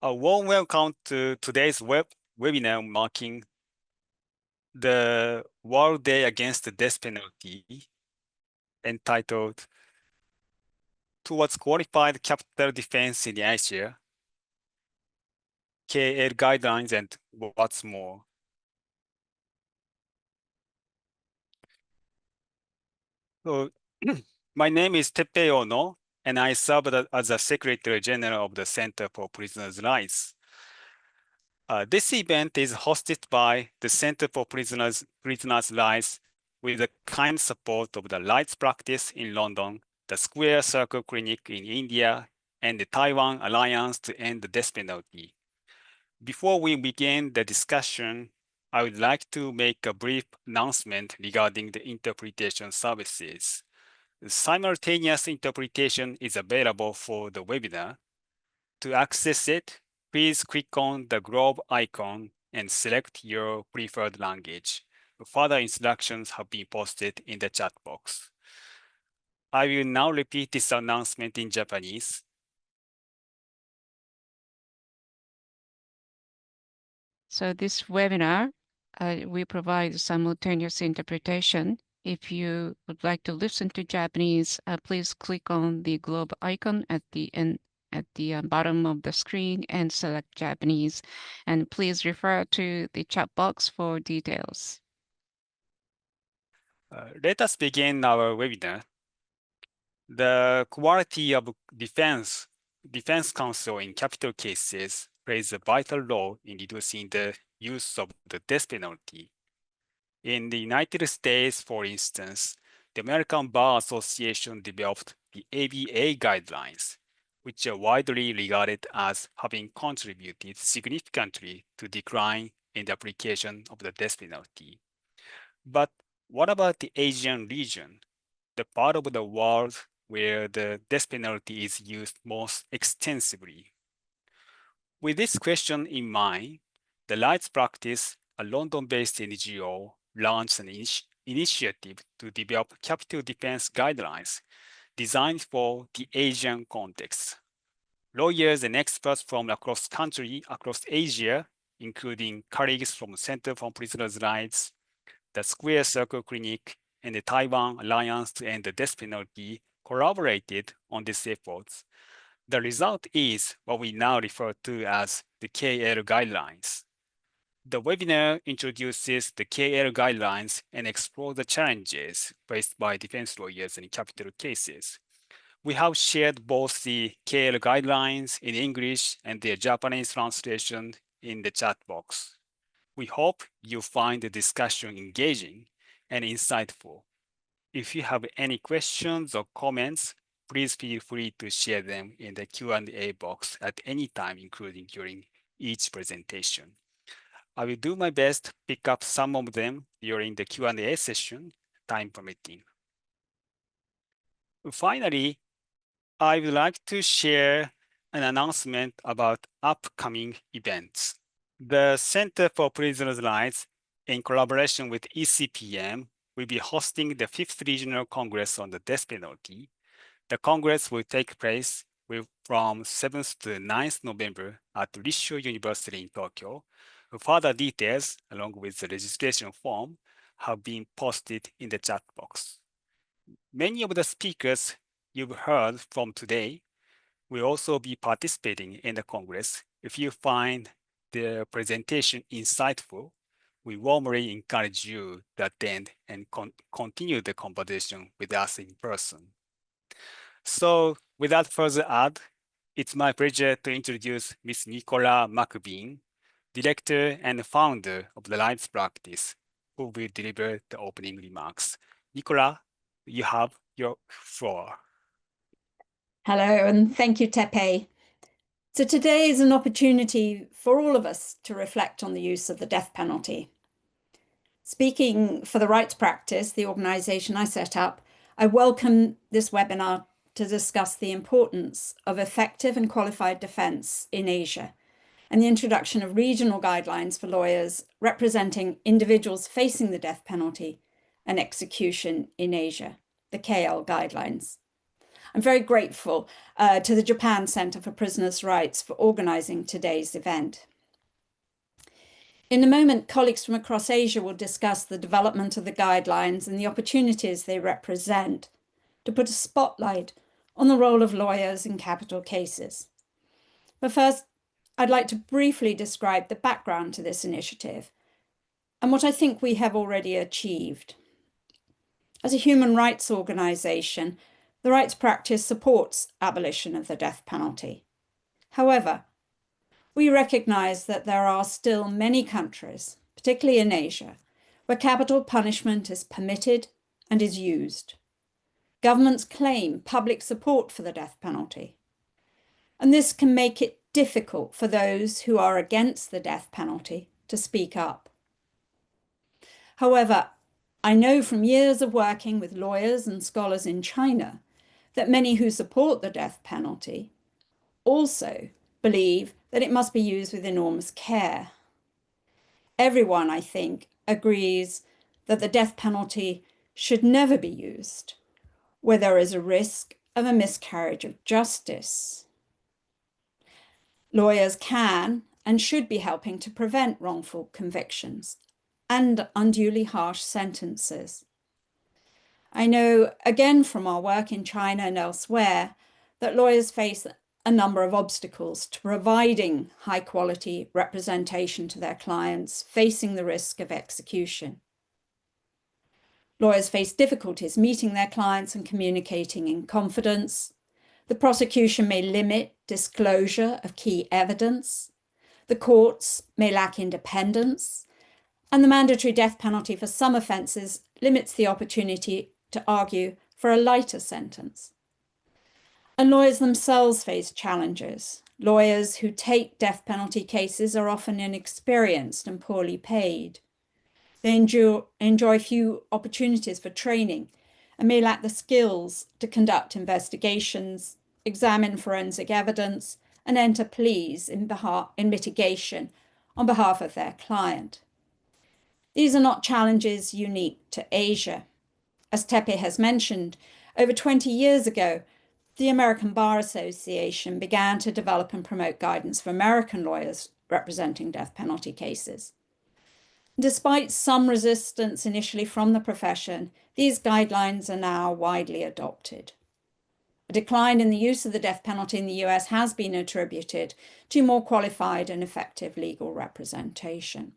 A warm welcome to today's webinar marking the World Day Against the Death Penalty, entitled Towards Qualified Capital Defense in Asia, KL Guidelines and What's More. So, my name is Teppei Ono, and I serve as the Secretary General of the Center for Prisoners' Rights. This event is hosted by the Center for Prisoners' Rights with the kind support of the Rights Practice in London, the Square Circle Clinic in India, and the Taiwan Alliance to End the Death Penalty. Before we begin the discussion, I would like to make a brief announcement regarding the interpretation services. Simultaneous interpretation is available for the webinar. To access it, please click on the globe icon and select your preferred language. Further instructions have been posted in the chat box. I will now repeat this announcement in Japanese. So this webinar, we provide simultaneous interpretation. If you would like to listen to Japanese, please click on the globe icon at the end, at the bottom of the screen and select Japanese. And please refer to the chat box for details. Let us begin our webinar. The quality of defense counsel in capital cases plays a vital role in reducing the use of the death penalty. In the United States, for instance, the American Bar Association developed the ABA guidelines, which are widely regarded as having contributed significantly to decline in the application of the death penalty. But what about the Asian region, the part of the world where the death penalty is used most extensively? With this question in mind, the Rights Practice, a London-based NGO, launched an initiative to develop capital defense guidelines designed for the Asian context. Lawyers and experts from across Asia, including colleagues from Center for Prisoners' Rights, the Square Circle Clinic, and the Taiwan Alliance to End the Death Penalty, collaborated on these efforts. The result is what we now refer to as the KL guidelines. The webinar introduces the KL guidelines and explores the challenges faced by defense lawyers in capital cases. We have shared both the KL guidelines in English and their Japanese translation in the chat box. We hope you find the discussion engaging and insightful. If you have any questions or comments, please feel free to share them in the Q&A box at any time, including during each presentation. I will do my best to pick up some of them during the Q&A session, time permitting. Finally, I would like to share an announcement about upcoming events. The Center for Prisoners' Rights, in collaboration with ECPM, will be hosting the 5th Regional Congress on the Death Penalty. The Congress will take place from 7th to 9th November at Rissho University in Tokyo. Further details, along with the registration form, have been posted in the chat box. Many of the speakers you've heard from today will also be participating in the Congress. If you find the presentation insightful, we warmly encourage you to attend and continue the conversation with us in person. So without further ado, it's my pleasure to introduce Ms. Nicola McBean, Director and Founder of the Rights Practice, who will deliver the opening remarks. Nicola, you have your floor. Hello, and thank you, Teppei. So today is an opportunity for all of us to reflect on the use of the death penalty. Speaking for the Rights Practice, the organization I set up, I welcome this webinar to discuss the importance of effective and qualified defense in Asia and the introduction of regional guidelines for lawyers representing individuals facing the death penalty and execution in Asia, the KL guidelines. I'm very grateful to the Japan Center for Prisoners' Rights for organizing today's event. In a moment, colleagues from across Asia will discuss the development of the guidelines and the opportunities they represent to put a spotlight on the role of lawyers in capital cases. But first, I'd like to briefly describe the background to this initiative and what I think we have already achieved. As a human rights organization, the rights practice supports abolition of the death penalty. However, we recognize that there are still many countries, particularly in Asia, where capital punishment is permitted and is used. Governments claim public support for the death penalty, and this can make it difficult for those who are against the death penalty to speak up. However, I know from years of working with lawyers and scholars in China that many who support the death penalty also believe that it must be used with enormous care. Everyone, I think, agrees that the death penalty should never be used where there is a risk of a miscarriage of justice. Lawyers can and should be helping to prevent wrongful convictions and unduly harsh sentences. I know, again from our work in China and elsewhere, that lawyers face a number of obstacles to providing high-quality representation to their clients, facing the risk of execution. Lawyers face difficulties meeting their clients and communicating in confidence. The prosecution may limit disclosure of key evidence. The courts may lack independence. And the mandatory death penalty for some offences limits the opportunity to argue for a lighter sentence. And lawyers themselves face challenges. Lawyers who take death penalty cases are often inexperienced and poorly paid. They enjoy few opportunities for training and may lack the skills to conduct investigations, examine forensic evidence, and enter pleas in mitigation on behalf of their client. These are not challenges unique to Asia. As Tepe has mentioned, over 20 years ago, the American Bar Association began to develop and promote guidance for American lawyers representing death penalty cases. Despite some resistance initially from the profession, these guidelines are now widely adopted. A decline in the use of the death penalty in the US has been attributed to more qualified and effective legal representation.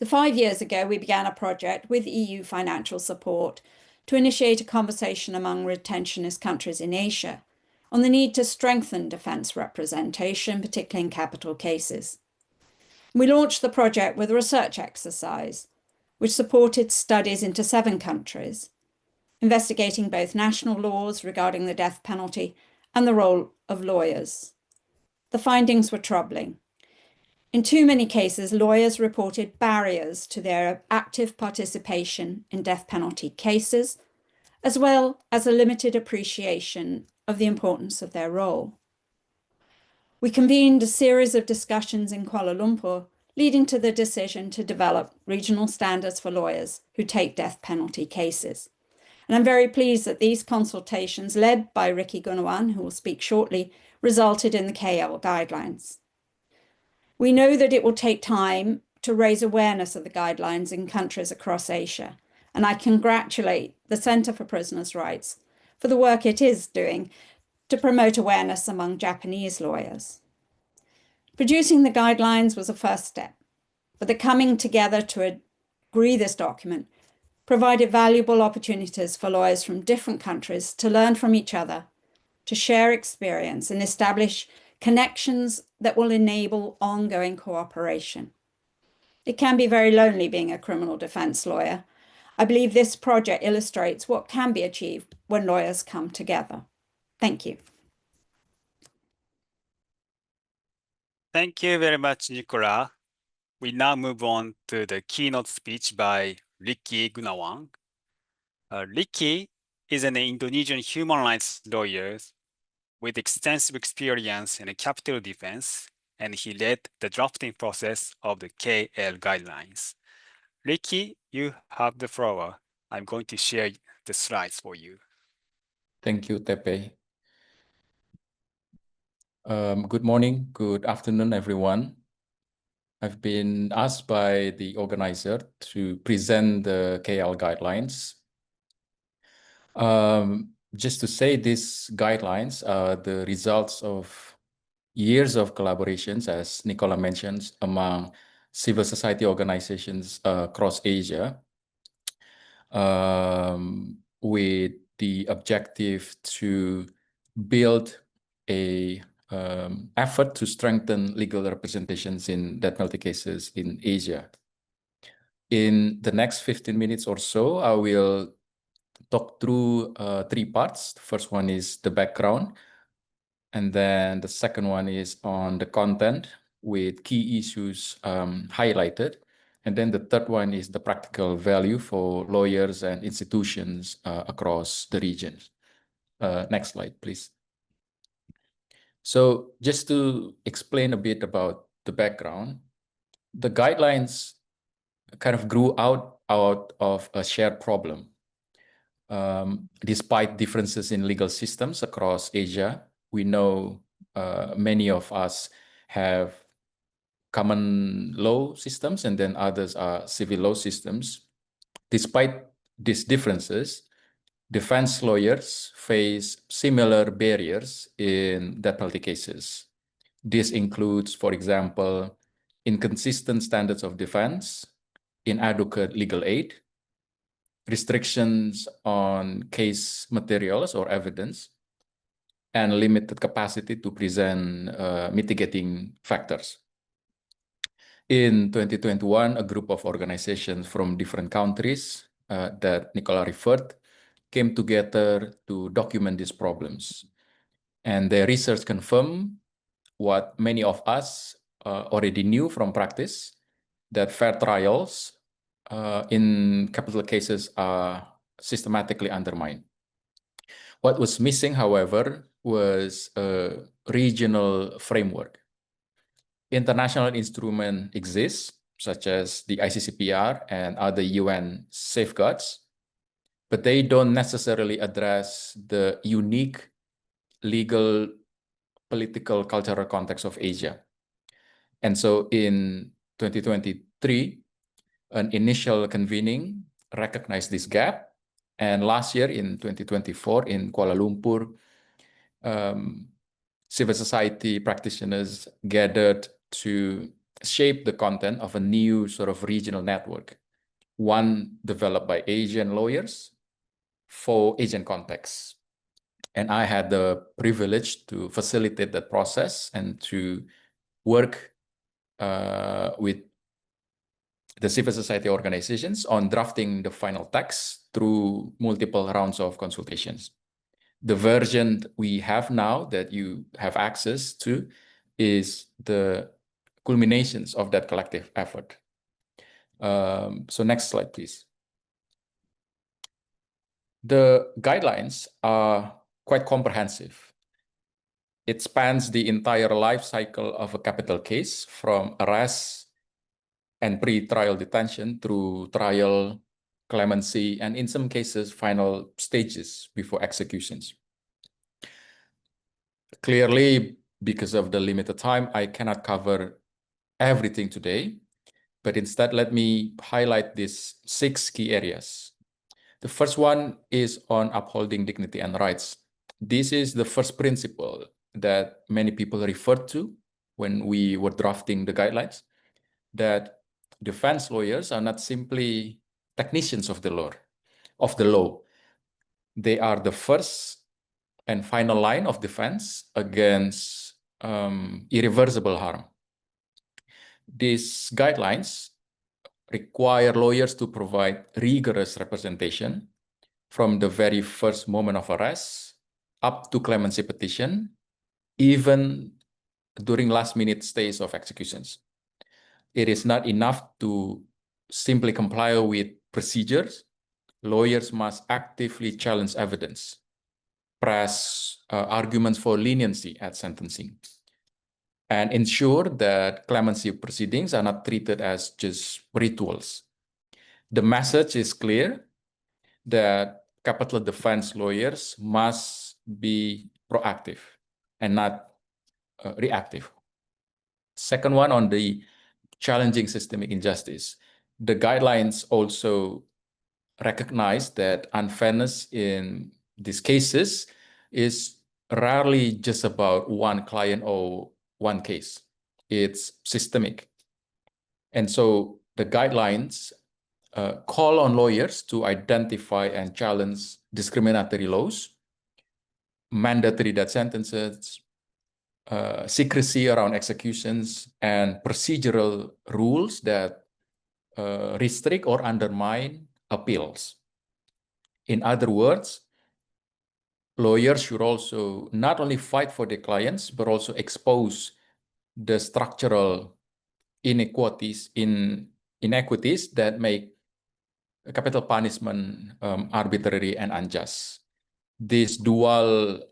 5 years ago, we began a project with EU financial support to initiate a conversation among retentionist countries in Asia on the need to strengthen defence representation, particularly in capital cases. We launched the project with a research exercise, which supported studies into 7 countries, investigating both national laws regarding the death penalty and the role of lawyers. The findings were troubling. In too many cases, lawyers reported barriers to their active participation in death penalty cases, as well as a limited appreciation of the importance of their role. We convened a series of discussions in Kuala Lumpur, leading to the decision to develop regional standards for lawyers who take death penalty cases. And I'm very pleased that these consultations, led by Ricky Gunawan, who will speak shortly, resulted in the KL guidelines. We know that it will take time to raise awareness of the guidelines in countries across Asia, and I congratulate the Center for Prisoners' Rights for the work it is doing to promote awareness among Japanese lawyers. Producing the guidelines was a first step, but the coming together to agree this document provided valuable opportunities for lawyers from different countries to learn from each other, to share experience and establish connections that will enable ongoing cooperation. It can be very lonely being a criminal defense lawyer. I believe this project illustrates what can be achieved when lawyers come together. Thank you. Thank you very much, Nicola. We now move on to the keynote speech by Ricky Gunawan. Ricky is an Indonesian human rights lawyer with extensive experience in capital defense, and he led the drafting process of the KL guidelines. Ricky, you have the floor. I'm going to share the slides for you. Thank you, Tepe. Good morning, good afternoon, everyone. I've been asked by the organizer to present the KL guidelines. Just to say, these guidelines are the results of years of collaborations, as Nicola mentions, among civil society organizations across Asia, with the objective to build a effort to strengthen legal representations in death penalty cases in Asia. In the next 15 minutes or so, I will talk through 3 parts. The first one is the background, and then the second one is on the content with key issues highlighted. And then the third one is the practical value for lawyers and institutions across the regions. Next slide, please. So just to explain a bit about the background, the guidelines kind of grew out of a shared problem. Despite differences in legal systems across Asia, we know many of us have common law systems and then others are civil law systems. Despite these differences, defense lawyers face similar barriers in death penalty cases. This includes, for example, inconsistent standards of defense, inadequate legal aid, restrictions on case materials or evidence, and limited capacity to present mitigating factors. In 2021, a group of organizations from different countries that Nicola referred came together to document these problems. And their research confirmed what many of us already knew from practice, that fair trials in capital cases are systematically undermined. What was missing, however, was a regional framework. International instruments exist, such as the ICCPR and other UN safeguards, but they don't necessarily address the unique legal, political, cultural context of Asia. And so in 2023, an initial convening recognized this gap. And last year in 2024 in Kuala Lumpur, civil society practitioners gathered to shape the content of a new sort of regional network, one developed by Asian lawyers for Asian contexts. And I had the privilege to facilitate that process and to work with the civil society organizations on drafting the final text through multiple rounds of consultations. The version we have now that you have access to is the culminations of that collective effort. So next slide, please. The guidelines are quite comprehensive. It spans the entire life cycle of a capital case, from arrest and pre-trial detention through trial, clemency, and in some cases, final stages before executions. Clearly, because of the limited time, I cannot cover everything today, but instead let me highlight these 6 key areas. The first one is on upholding dignity and rights. This is the first principle that many people referred to when we were drafting the guidelines, that defense lawyers are not simply technicians of the law. They are the first and final line of defense against irreversible harm. These guidelines require lawyers to provide rigorous representation from the very first moment of arrest up to clemency petition, even during last-minute stays of executions. It is not enough to simply comply with procedures. Lawyers must actively challenge evidence, press arguments for leniency at sentencing, and ensure that clemency proceedings are not treated as just rituals. The message is clear that capital defense lawyers must be proactive and not reactive. Second one, on the challenging systemic injustice, the guidelines also recognize that unfairness in these cases is rarely just about one client or one case. It's systemic. And so the guidelines call on lawyers to identify and challenge discriminatory laws, mandatory death sentences, secrecy around executions, and procedural rules that restrict or undermine appeals. In other words, lawyers should also not only fight for their clients, but also expose the structural inequities that make capital punishment arbitrary and unjust. This dual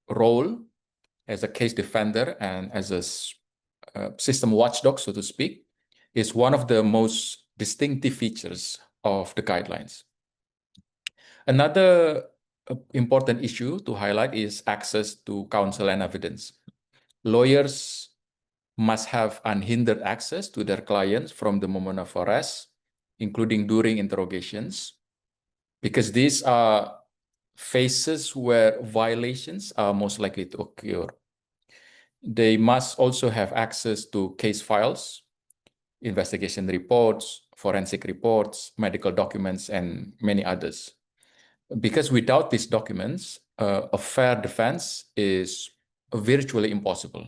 role as a case defender and as a system watchdog, so to speak, is one of the most distinctive features of the guidelines. Another important issue to highlight is access to counsel and evidence. Lawyers must have unhindered access to their clients from the moment of arrest, including during interrogations, because these are phases where violations are most likely to occur. They must also have access to case files, investigation reports, forensic reports, medical documents, and many others. Because without these documents, a fair defense is virtually impossible.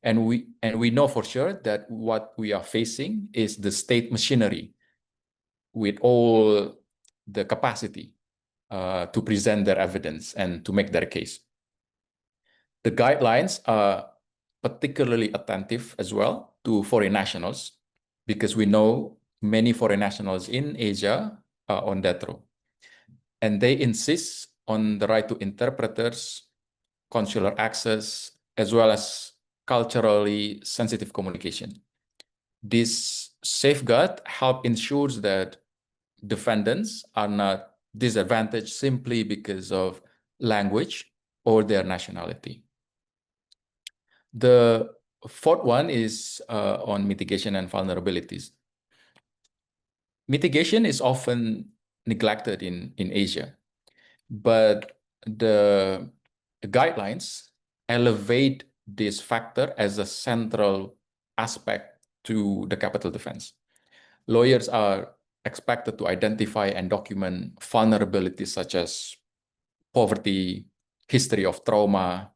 And we know for sure that what we are facing is the state machinery with all the capacity to present their evidence and to make their case. The guidelines are particularly attentive as well to foreign nationals, because we know many foreign nationals in Asia are on death row. And they insist on the right to interpreters, consular access, as well as culturally sensitive communication. This safeguard help ensures that defendants are not disadvantaged simply because of language or their nationality. The fourth one is on mitigation and vulnerabilities. Mitigation is often neglected in Asia, but the guidelines elevate this factor as a central aspect to the capital defense. Lawyers are expected to identify and document vulnerabilities such as poverty, history of trauma,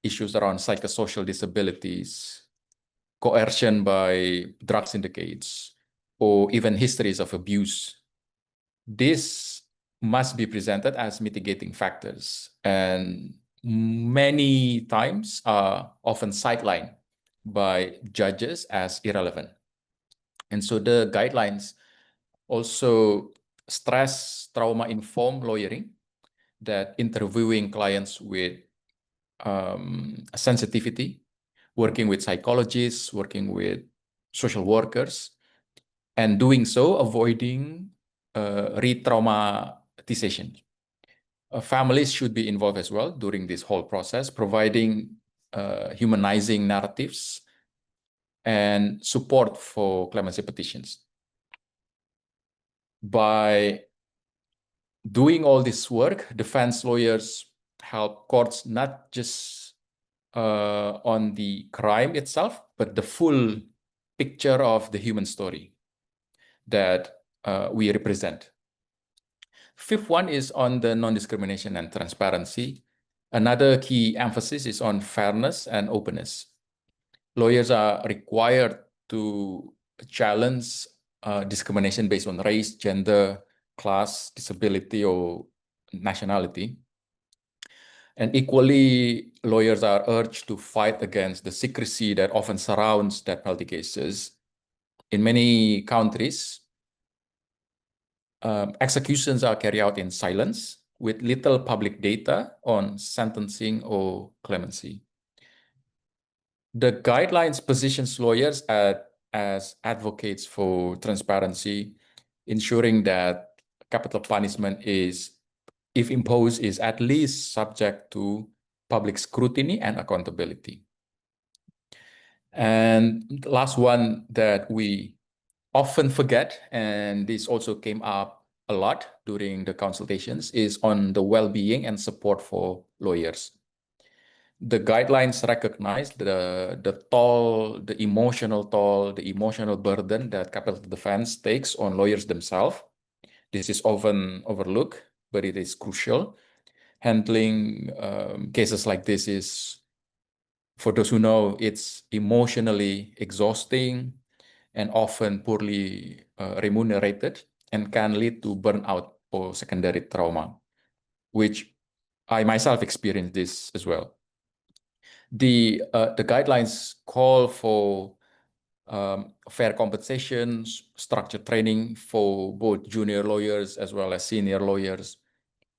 issues around psychosocial disabilities, coercion by drug syndicates, or even histories of abuse. This must be presented as mitigating factors, and many times are often sidelined by judges as irrelevant. And so the guidelines also stress trauma-informed lawyering, that interviewing clients with sensitivity, working with psychologists, working with social workers, and doing so avoiding re-traumatization. Families should be involved as well during this whole process, providing humanizing narratives and support for clemency petitions. By doing all this work, defense lawyers help courts not just on the crime itself, but the full picture of the human story that we represent. Fifth one is on the non-discrimination and transparency. Another key emphasis is on fairness and openness. Lawyers are required to challenge discrimination based on race, gender, class, disability, or nationality. And equally, lawyers are urged to fight against the secrecy that often surrounds death penalty cases. In many countries, executions are carried out in silence with little public data on sentencing or clemency. The guidelines positions lawyers as advocates for transparency, ensuring that capital punishment is if imposed, is at least subject to public scrutiny and accountability. And the last one that we often forget, and this also came up a lot during the consultations, is on the well-being and support for lawyers. The guidelines recognize the toll, the emotional toll, the emotional burden that capital defense takes on lawyers themselves. This is often overlooked, but it is crucial. Handling cases like this is, for those who know, it's emotionally exhausting and often poorly remunerated and can lead to burnout or secondary trauma, which I myself experienced this as well. The guidelines call for fair compensation, structured training for both junior lawyers as well as senior lawyers,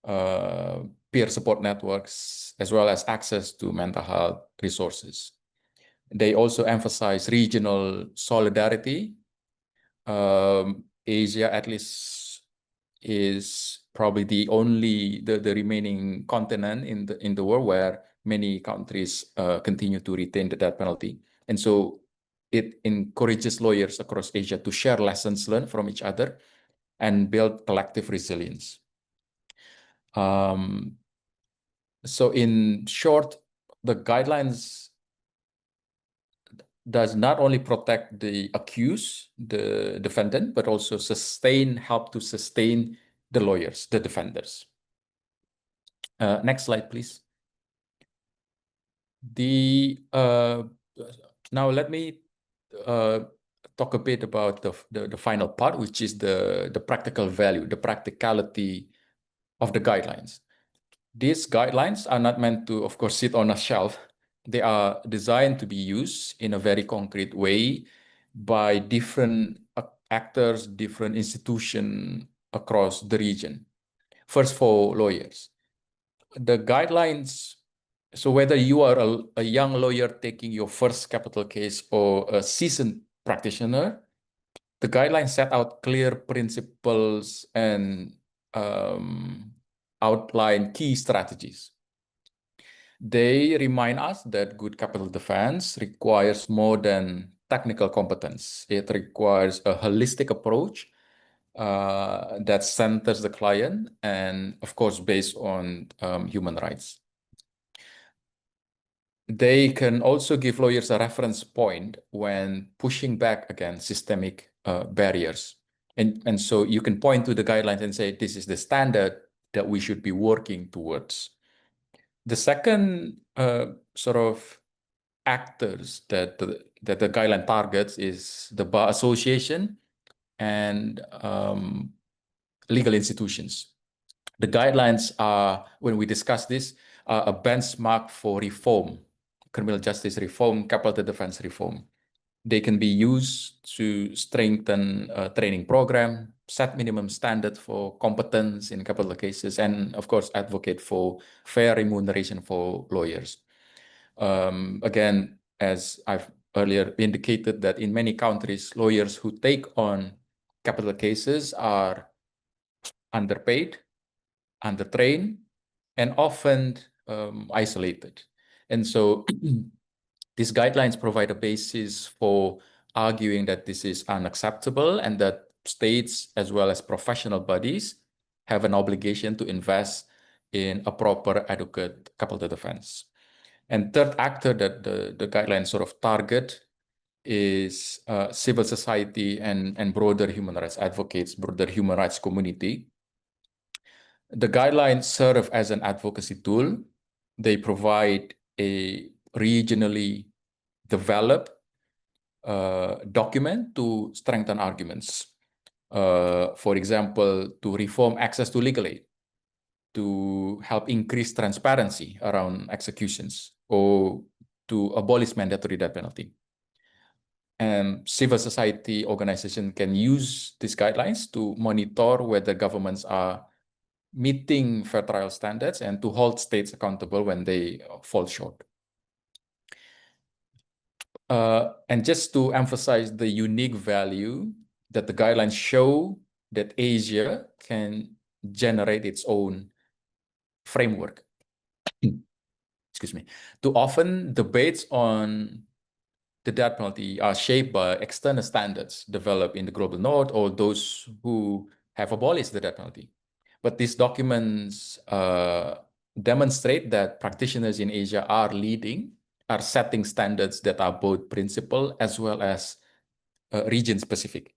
peer support networks, as well as access to mental health resources. They also emphasize regional solidarity. Asia, at least, is probably the remaining continent in the world where many countries continue to retain the death penalty. And so it encourages lawyers across Asia to share lessons learned from each other and build collective resilience. So in short, the guidelines does not only protect the accused, the defendant, but also help to sustain the lawyers, the defenders. Next slide, please. Now let me talk a bit about the final part, which is the practical value, the practicality of the guidelines. These guidelines are not meant to, of course, sit on a shelf. They are designed to be used in a very concrete way by different actors, different institutions across the region. First, for lawyers, the guidelines, so whether you are a young lawyer taking your first capital case or a seasoned practitioner, the guidelines set out clear principles and outline key strategies. They remind us that good capital defense requires more than technical competence. It requires a holistic approach that centers the client and, of course, based on human rights. They can also give lawyers a reference point when pushing back against systemic barriers. And so you can point to the guidelines and say, this is the standard that we should be working towards. The second sort of actors that the guideline targets is the bar association and legal institutions. The guidelines are, when we discuss this, are a benchmark for reform, criminal justice reform, capital defense reform. They can be used to strengthen a training program, set minimum standards for competence in capital cases, and of course, advocate for fair remuneration for lawyers. Again, as I've earlier indicated, that in many countries, lawyers who take on capital cases are underpaid, undertrained, and often isolated. And so these guidelines provide a basis for arguing that this is unacceptable and that states as well as professional bodies have an obligation to invest in a proper, adequate capital defense. And third actor that the guidelines sort of target is civil society and broader human rights advocates, broader human rights community. The guidelines serve as an advocacy tool. They provide a regionally developed document to strengthen arguments. For example, to reform access to legal aid, to help increase transparency around executions, or to abolish mandatory death penalty. And civil society organizations can use these guidelines to monitor whether governments are meeting fair trial standards and to hold states accountable when they fall short. And just to emphasize the unique value that the guidelines show that Asia can generate its own framework. Excuse me. Too often, debates on the death penalty are shaped by external standards developed in the global north or those who have abolished the death penalty. But these documents demonstrate that practitioners in Asia are setting standards that are both principle as well as region-specific.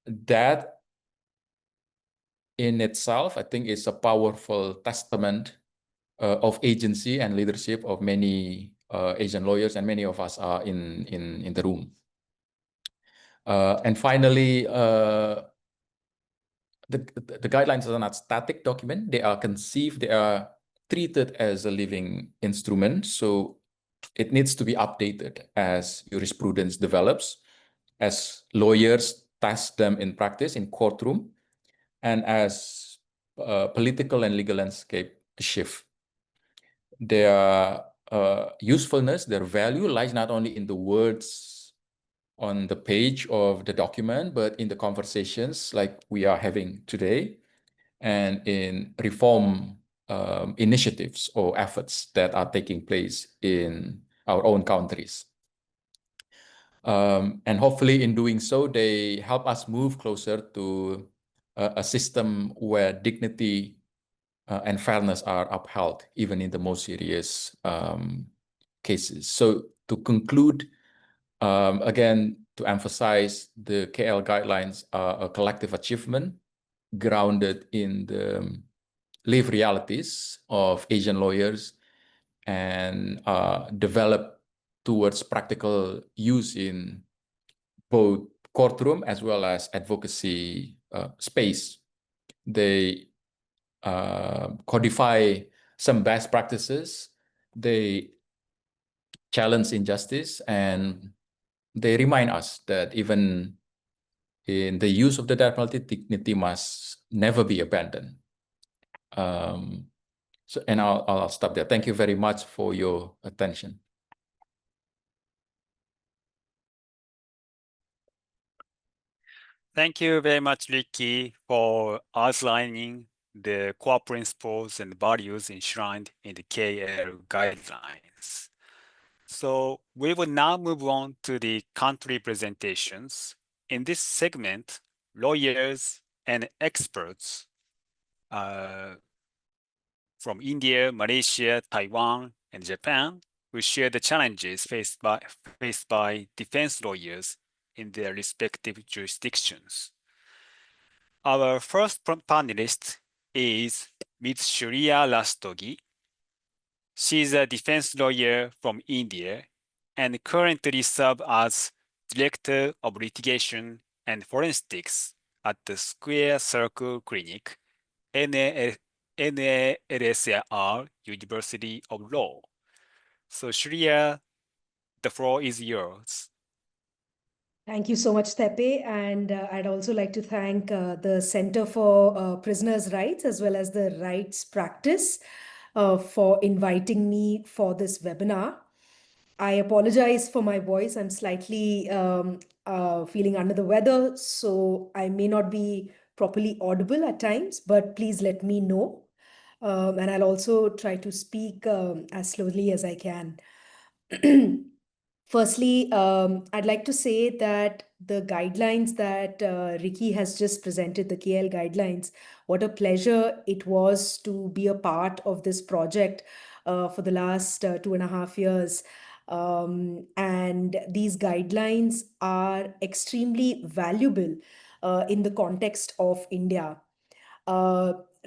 That in itself, I think, is a powerful testament of agency and leadership of many Asian lawyers, and many of us are in the room. And finally, the guidelines are not static document. They are conceived, they are treated as a living instrument. So it needs to be updated as jurisprudence develops, as lawyers test them in practice, in courtroom, and as political and legal landscape shift. Their usefulness, their value lies not only in the words on the page of the document, but in the conversations like we are having today, and in reform initiatives or efforts that are taking place in our own countries. And hopefully in doing so, they help us move closer to a system where dignity and fairness are upheld, even in the most serious cases. So to conclude, again, to emphasize, the KL guidelines are a collective achievement grounded in the lived realities of Asian lawyers and developed towards practical use in both courtroom as well as advocacy space. They codify some best practices, they challenge injustice, and they remind us that even in the use of the death penalty, dignity must never be abandoned. And I'll stop there. Thank you very much for your attention. Thank you very much, Ricky, for outlining the core principles and values enshrined in the KL guidelines. So we will now move on to the country presentations. In this segment, lawyers and experts from India, Malaysia, Taiwan, and Japan will share the challenges faced by defense lawyers in their respective jurisdictions. Our first panelist is Ms. Shreya Rastogi. She's a defense lawyer from India and currently serves as Director of Litigation and Forensics at the Square Circle Clinic, NALSR University of Law. So Shreya, the floor is yours. Thank you so much, Tepe. And I'd also like to thank the Center for Prisoners' Rights as well as the Rights Practice for inviting me for this webinar. I apologize for my voice. I'm slightly feeling under the weather, so I may not be properly audible at times, but please let me know. And I'll also try to speak as slowly as I can. Firstly, I'd like to say that the guidelines that Ricky has just presented, the KL guidelines, what a pleasure it was to be a part of this project for the last 2.5 years. And these guidelines are extremely valuable in the context of India.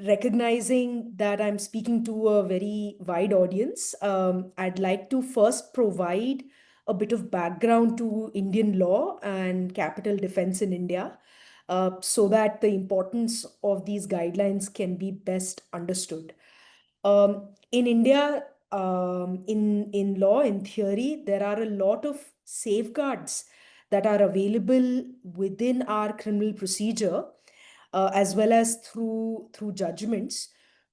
Recognizing that I'm speaking to a very wide audience, I'd like to first provide a bit of background to Indian law and capital defense in India, so that the importance of these guidelines can be best understood. In India, in law, in theory, there are a lot of safeguards that are available within our criminal procedure, as well as through judgments,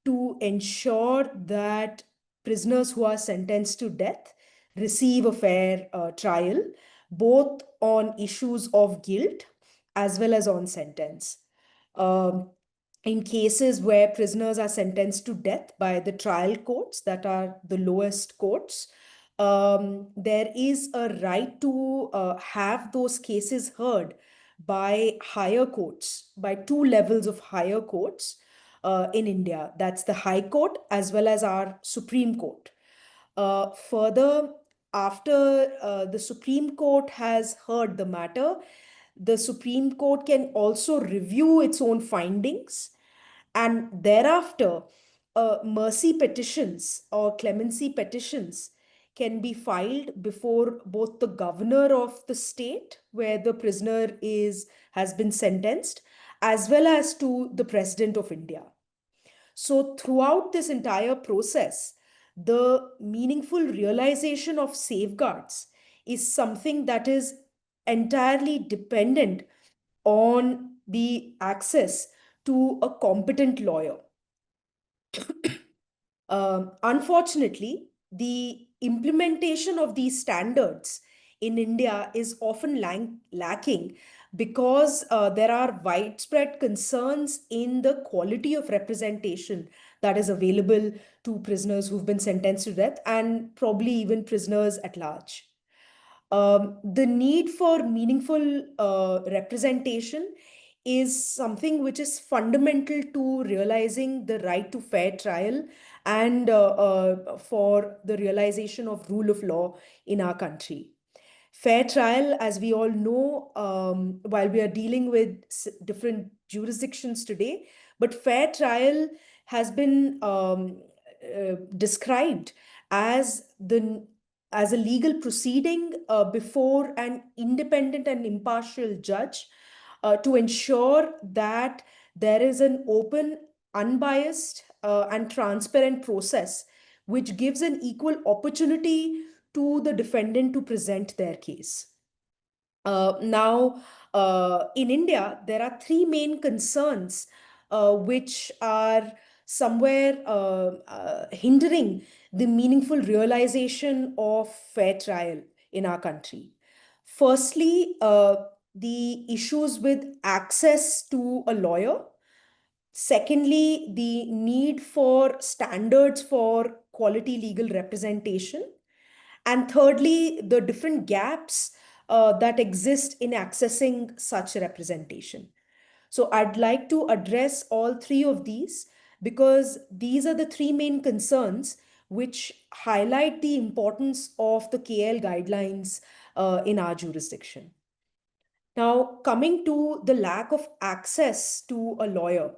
to ensure that prisoners who are sentenced to death receive a fair trial, both on issues of guilt as well as on sentence. in cases where prisoners are sentenced to death by the trial courts, that are the lowest courts, there is a right to have those cases heard by higher courts, by two levels of higher courts in India. That's the High Court as well as our Supreme Court. Further, after the Supreme Court has heard the matter, the Supreme Court can also review its own findings, and thereafter, mercy petitions or clemency petitions can be filed before both the governor of the state where the prisoner has been sentenced, as well as to the President of India. So, throughout this entire process, the meaningful realization of safeguards is something that is entirely dependent on the access to a competent lawyer. Unfortunately, the implementation of these standards in India is often lacking because there are widespread concerns in the quality of representation that is available to prisoners who've been sentenced to death and probably even prisoners at large. The need for meaningful representation is something which is fundamental to realizing the right to fair trial and for the realization of rule of law in our country. Fair trial, as we all know, while we are dealing with different jurisdictions today, but fair trial has been described as a legal proceeding before an independent and impartial judge to ensure that there is an open, unbiased, and transparent process which gives an equal opportunity to the defendant to present their case. Now, in India, there are three main concerns which are somewhere hindering the meaningful realization of fair trial in our country. Firstly, the issues with access to a lawyer. Secondly, the need for standards for quality legal representation. And thirdly, the different gaps that exist in accessing such representation. So I'd like to address all three of these because these are the three main concerns which highlight the importance of the KL guidelines in our jurisdiction. Now, coming to the lack of access to a lawyer.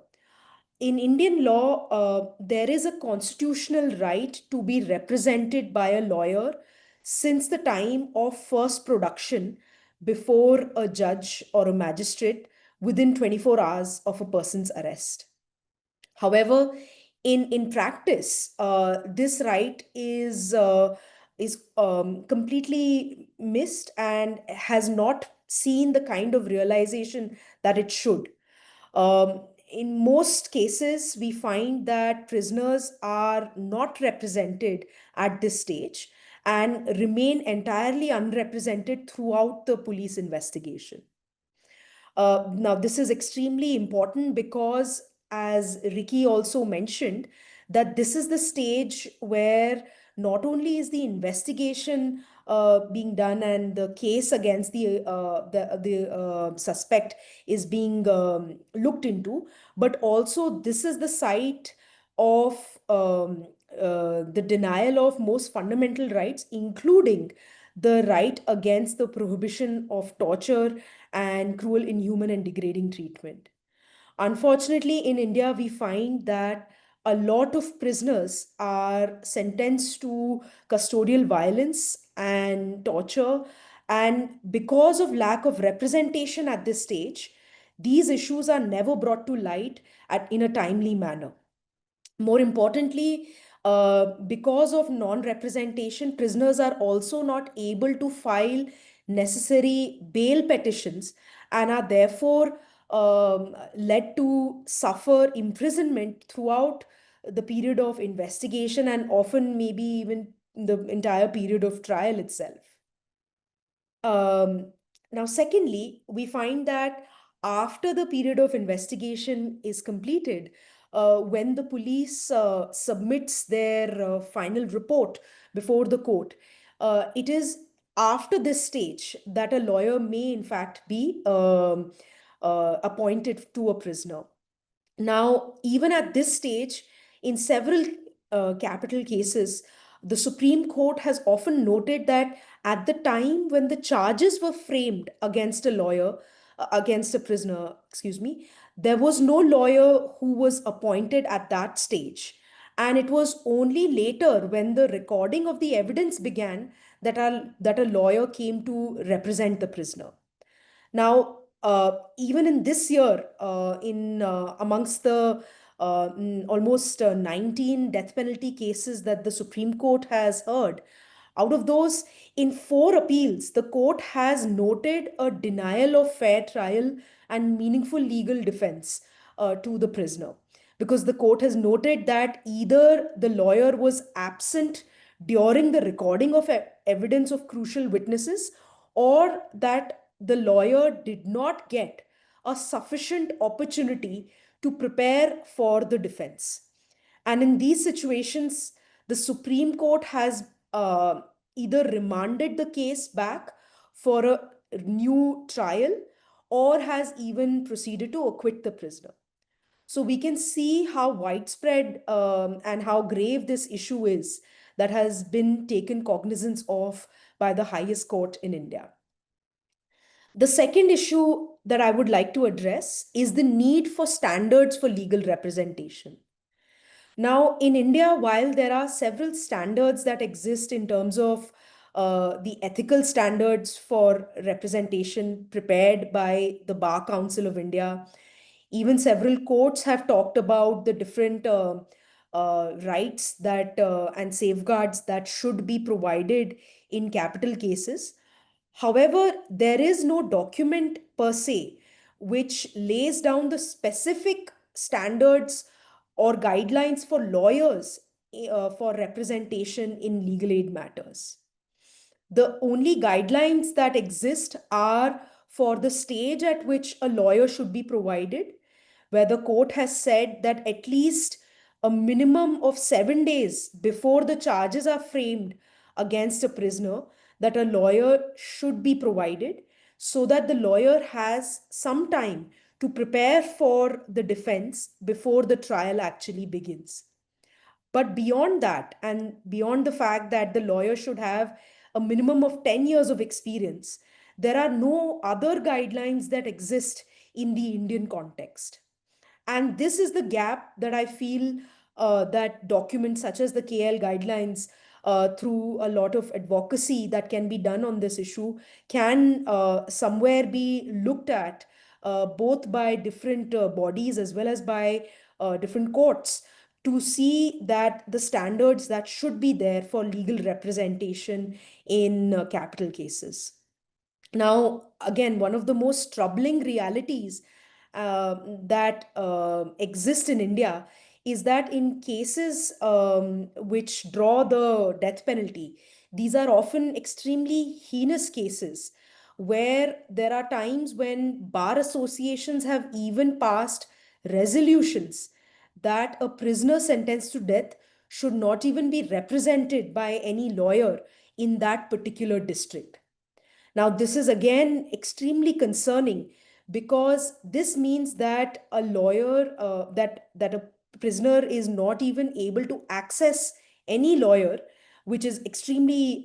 In Indian law, there is a constitutional right to be represented by a lawyer since the time of first production before a judge or a magistrate within 24 hours of a person's arrest. However, in practice, this right is completely missed and has not seen the kind of realization that it should. In most cases, we find that prisoners are not represented at this stage and remain entirely unrepresented throughout the police investigation. Now, this is extremely important because, as Ricky also mentioned, that this is the stage where not only is the investigation being done and the case against the suspect is being looked into, but also this is the site of the denial of most fundamental rights, including the right against the prohibition of torture and cruel, inhuman, and degrading treatment. Unfortunately, in India, we find that a lot of prisoners are sentenced to custodial violence and torture. And because of lack of representation at this stage, these issues are never brought to light in a timely manner. More importantly, because of non-representation, prisoners are also not able to file necessary bail petitions and are therefore led to suffer imprisonment throughout the period of investigation and often maybe even the entire period of trial itself. Now, secondly, we find that after the period of investigation is completed, when the police submits their final report before the court, it is after this stage that a lawyer may in fact be appointed to a prisoner. Now, even at this stage, in several capital cases, the Supreme Court has often noted that at the time when the charges were framed against a lawyer, against a prisoner, excuse me, there was no lawyer who was appointed at that stage. And it was only later, when the recording of the evidence began, that a lawyer came to represent the prisoner. Now, even in this year, in amongst the almost 19 death penalty cases that the Supreme Court has heard, out of those, in 4 appeals, the court has noted a denial of fair trial and meaningful legal defense to the prisoner. Because the court has noted that either the lawyer was absent during the recording of evidence of crucial witnesses, or that the lawyer did not get a sufficient opportunity to prepare for the defense. And in these situations, the Supreme Court has either remanded the case back for a new trial, or has even proceeded to acquit the prisoner. So we can see how widespread and how grave this issue is that has been taken cognizance of by the highest court in India. The second issue that I would like to address is the need for standards for legal representation. Now, in India, while there are several standards that exist in terms of the ethical standards for representation prepared by the Bar Council of India, even several courts have talked about the different rights that and safeguards that should be provided in capital cases. However, there is no document per se which lays down the specific standards or guidelines for lawyers for representation in legal aid matters. The only guidelines that exist are for the stage at which a lawyer should be provided, where the court has said that at least a minimum of 7 days before the charges are framed against a prisoner, that a lawyer should be provided, so that the lawyer has some time to prepare for the defense before the trial actually begins. But beyond that, and beyond the fact that the lawyer should have a minimum of 10 years of experience, there are no other guidelines that exist in the Indian context. And this is the gap that I feel that documents such as the KL guidelines, through a lot of advocacy that can be done on this issue, can somewhere be looked at both by different bodies as well as by different courts, to see that the standards that should be there for legal representation in capital cases. Now, again, one of the most troubling realities that exist in India is that in cases which draw the death penalty, these are often extremely heinous cases, where there are times when bar associations have even passed resolutions that a prisoner sentenced to death should not even be represented by any lawyer in that particular district. Now, this is again extremely concerning, because this means that a lawyer, that a prisoner is not even able to access any lawyer, which is extremely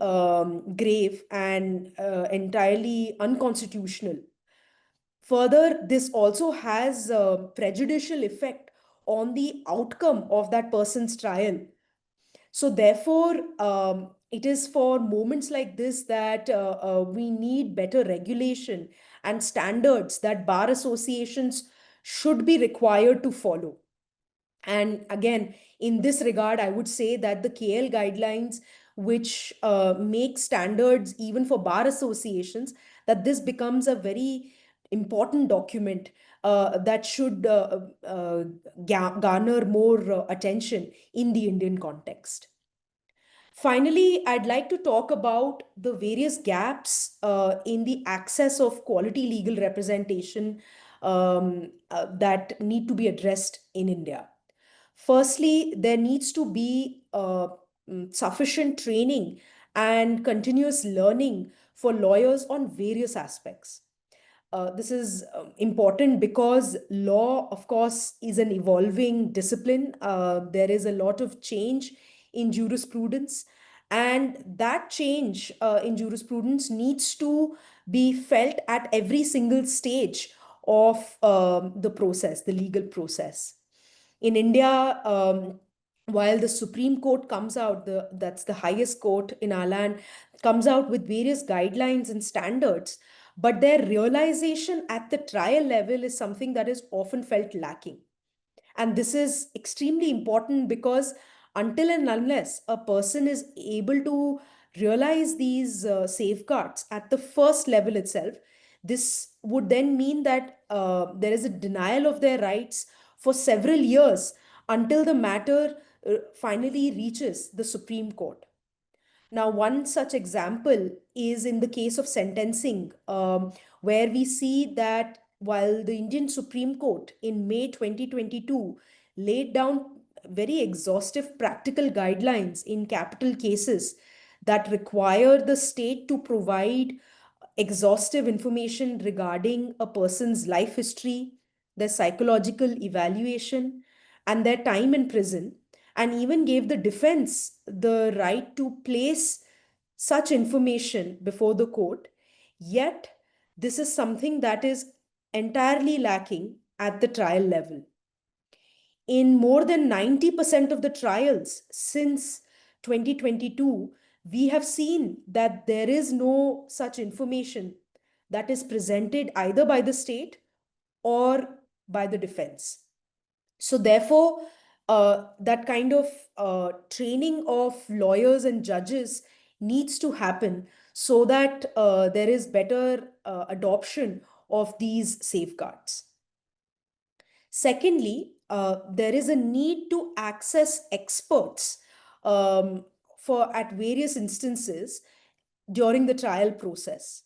grave and entirely unconstitutional. Further, this also has a prejudicial effect on the outcome of that person's trial. So therefore, it is for moments like this that we need better regulation and standards that bar associations should be required to follow. And again, in this regard, I would say that the KL guidelines, which make standards even for bar associations, that this becomes a very important document that should garner more attention in the Indian context. Finally, I'd like to talk about the various gaps in the access of quality legal representation that need to be addressed in India. Firstly, there needs to be sufficient training and continuous learning for lawyers on various aspects. This is important because law, of course, is an evolving discipline. There is a lot of change in jurisprudence, and that change in jurisprudence needs to be felt at every single stage of the process, the legal process. In India, while the Supreme Court comes out, that's the highest court in our land, comes out with various guidelines and standards, but their realization at the trial level is something that is often felt lacking. And this is extremely important because until and unless a person is able to realize these safeguards at the first level itself, this would then mean that there is a denial of their rights for several years until the matter finally reaches the Supreme Court. Now, one such example is in the case of sentencing, where we see that while the Indian Supreme Court in May 2022 laid down very exhaustive practical guidelines in capital cases that require the state to provide exhaustive information regarding a person's life history, their psychological evaluation, and their time in prison, and even gave the defense the right to place such information before the court. Yet, this is something that is entirely lacking at the trial level. In more than 90% of the trials since 2022, we have seen that there is no such information that is presented either by the state or by the defense. So therefore, that kind of training of lawyers and judges needs to happen so that there is better adoption of these safeguards. Secondly, there is a need to access experts at various instances during the trial process.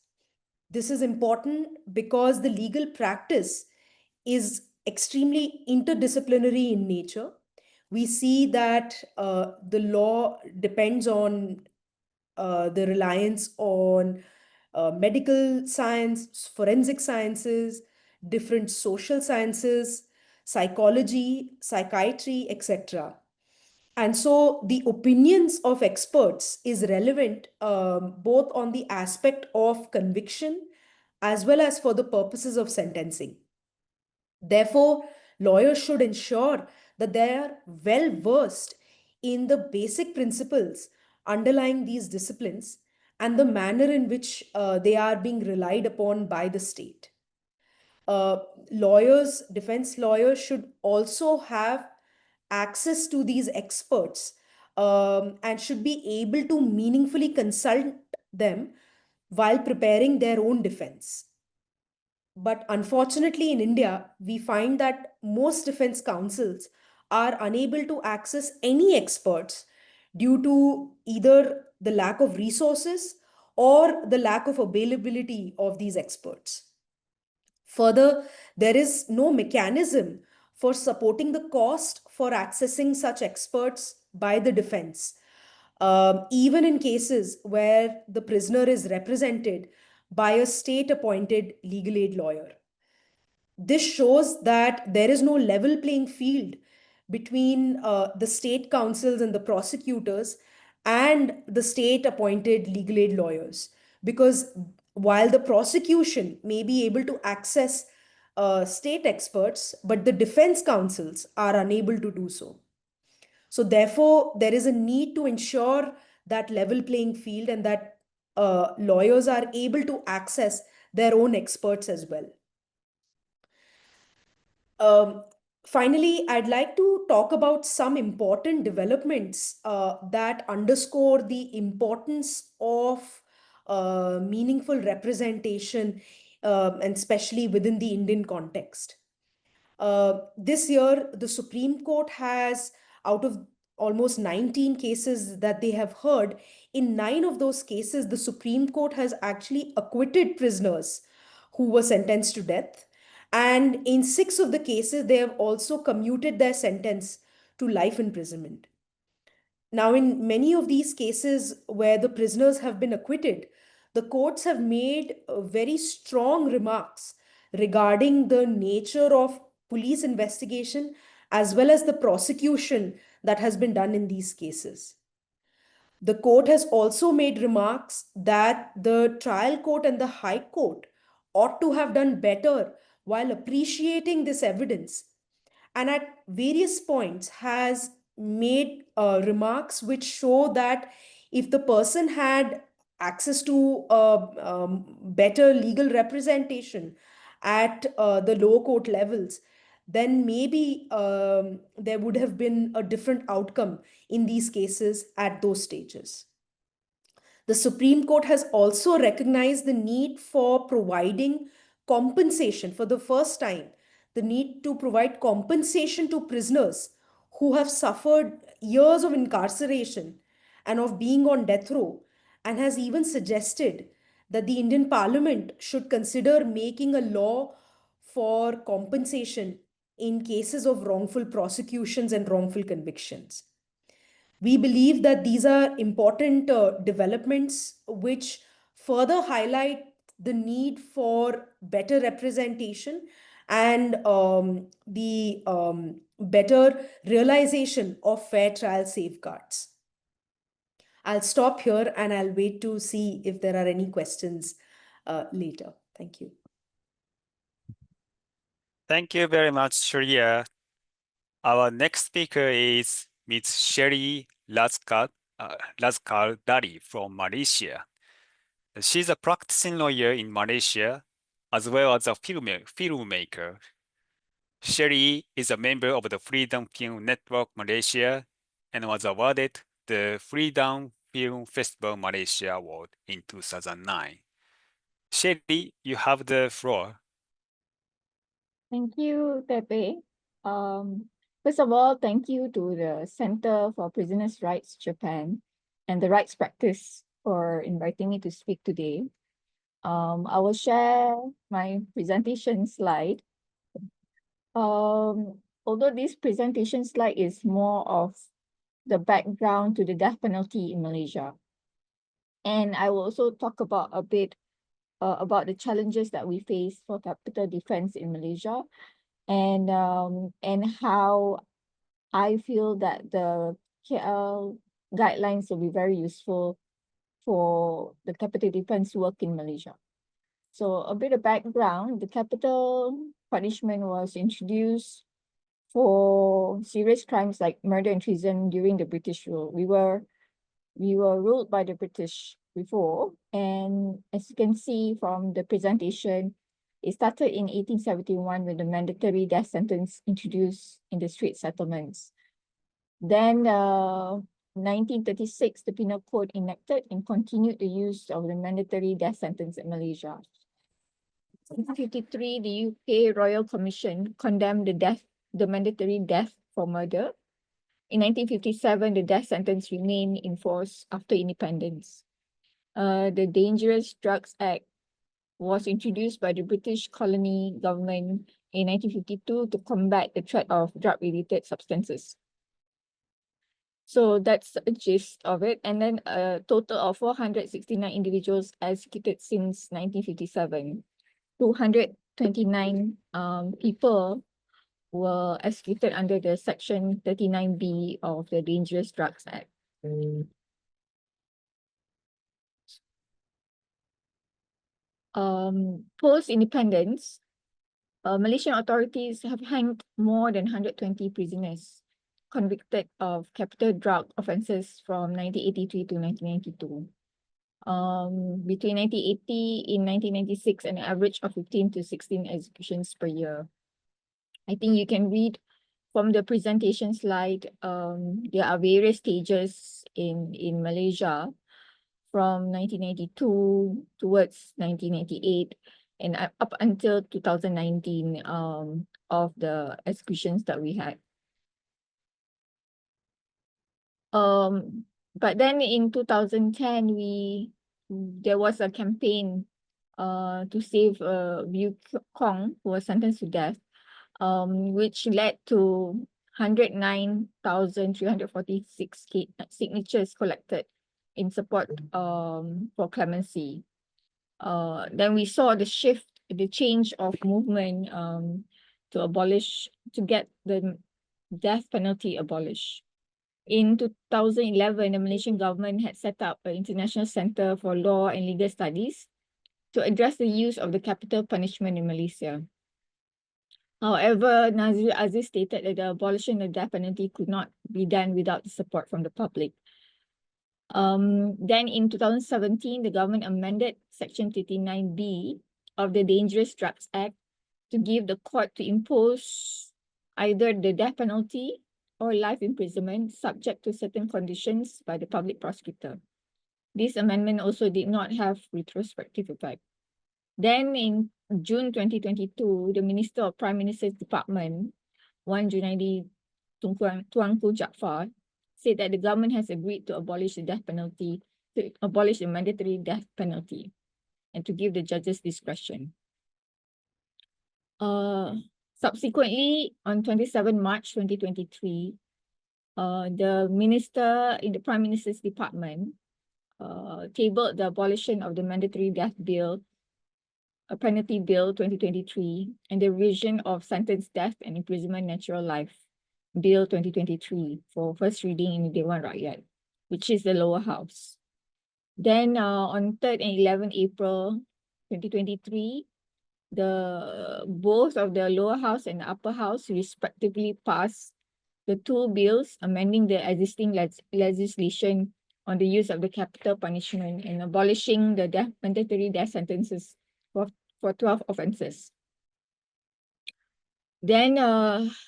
This is important because the legal practice is extremely interdisciplinary in nature. We see that the law depends on the reliance on medical science, forensic sciences, different social sciences, psychology, psychiatry, etc. And so the opinions of experts is relevant both on the aspect of conviction as well as for the purposes of sentencing. Therefore, lawyers should ensure that they are well versed in the basic principles underlying these disciplines and the manner in which they are being relied upon by the state. Defense lawyers should also have access to these experts and should be able to meaningfully consult them while preparing their own defense. But unfortunately, in India, we find that most defense counsels are unable to access any experts due to either the lack of resources or the lack of availability of these experts. Further, there is no mechanism for supporting the cost for accessing such experts by the defense, even in cases where the prisoner is represented by a state-appointed legal aid lawyer. This shows that there is no level playing field between the state counsels and the prosecutors and the state-appointed legal aid lawyers. Because while the prosecution may be able to access state experts, but the defense counsels are unable to do so. So therefore, there is a need to ensure that level playing field and that lawyers are able to access their own experts as well. Finally, I'd like to talk about some important developments that underscore the importance of meaningful representation, and especially within the Indian context. This year, the Supreme Court has, out of almost 19 cases that they have heard, in 9 of those cases, the Supreme Court has actually acquitted prisoners who were sentenced to death. And in 6 of the cases, they have also commuted their sentence to life imprisonment. Now, in many of these cases where the prisoners have been acquitted, the courts have made very strong remarks regarding the nature of police investigation as well as the prosecution that has been done in these cases. The court has also made remarks that the trial court and the high court ought to have done better while appreciating this evidence, and at various points has made remarks which show that if the person had access to better legal representation at the lower court levels, then maybe there would have been a different outcome in these cases at those stages. The Supreme Court has also recognized the need for providing compensation for the first time, the need to provide compensation to prisoners who have suffered years of incarceration and of being on death row, and has even suggested that the Indian Parliament should consider making a law for compensation in cases of wrongful prosecutions and wrongful convictions. We believe that these are important developments which further highlight the need for better representation and the better realization of fair trial safeguards. I'll stop here and I'll wait to see if there are any questions later. Thank you. Thank you very much, Shreya. Our next speaker is Ms. Razak Dali from Malaysia. She's a practicing lawyer in Malaysia, as well as a filmmaker. Shreya is a member of the Freedom Film Network Malaysia and was awarded the Freedom Film Festival Malaysia Award in 2009. Shreya, you have the floor. Thank you, Tepe. First of all, thank you to the Center for Prisoners' Rights Japan and the Rights Practice for inviting me to speak today. I will share my presentation slide. Although this presentation slide is more of the background to the death penalty in Malaysia. And I will also talk about a bit about the challenges that we face for capital defense in Malaysia, and how I feel that the KL guidelines will be very useful for the capital defense work in Malaysia. So a bit of background: the capital punishment was introduced for serious crimes like murder and treason during the British rule. We were ruled by the British before, and as you can see from the presentation, it started in 1871 with the mandatory death sentence introduced in the Strait Settlements. Then 1936, the Penal Code enacted and continued the use of the mandatory death sentence in Malaysia. In 1953, the UK Royal Commission condemned the mandatory death for murder. In 1957, the death sentence remained in force after independence. The Dangerous Drugs Act was introduced by the British colony government in 1952 to combat the threat of drug-related substances. So that's a gist of it. And then a total of 469 individuals executed since 1957. 229 people were executed under the Section 39B of the Dangerous Drugs Act. Post-independence, Malaysian authorities have hanged more than 120 prisoners convicted of capital drug offences from 1983 to 1992. Between 1980 and 1996, an average of 15 to 16 executions per year. I think you can read from the presentation slide. There are various stages in Malaysia from 1992 towards 1998 and up until 2019 of the executions that we had. But then in 2010, there was a campaign to save Viu Kong, who was sentenced to death, which led to 109,346 signatures collected in support for clemency. Then we saw the shift, the change of movement to get the death penalty abolished. In 2011, the Malaysian government had set up an International Center for Law and Legal Studies to address the use of the capital punishment in Malaysia. However, Nazir Aziz stated that the abolition of the death penalty could not be done without the support from the public. Then in 2017, the government amended Section 39B of the Dangerous Drugs Act to give the court to impose either the death penalty or life imprisonment subject to certain conditions by the public prosecutor. This amendment also did not have retrospective effect. Then in June 2022, the Minister of Prime Minister's Department, Wan Junaidi Tuanku Jaafar, said that the government has agreed to abolish the death penalty, to abolish the mandatory death penalty, and to give the judges discretion. Subsequently, on 27 March 2023, the minister in the Prime Minister's Department tabled the abolition of the mandatory death bill, penalty bill 2023, and the revision of sentence death and imprisonment natural life bill 2023 for first reading in the Dewan Rakyat, which is the lower house. Then on 3rd and 11th April 2023, both of the lower house and the upper house respectively passed the two bills amending the existing legislation on the use of the capital punishment and abolishing the mandatory death sentences for 12 offences. Then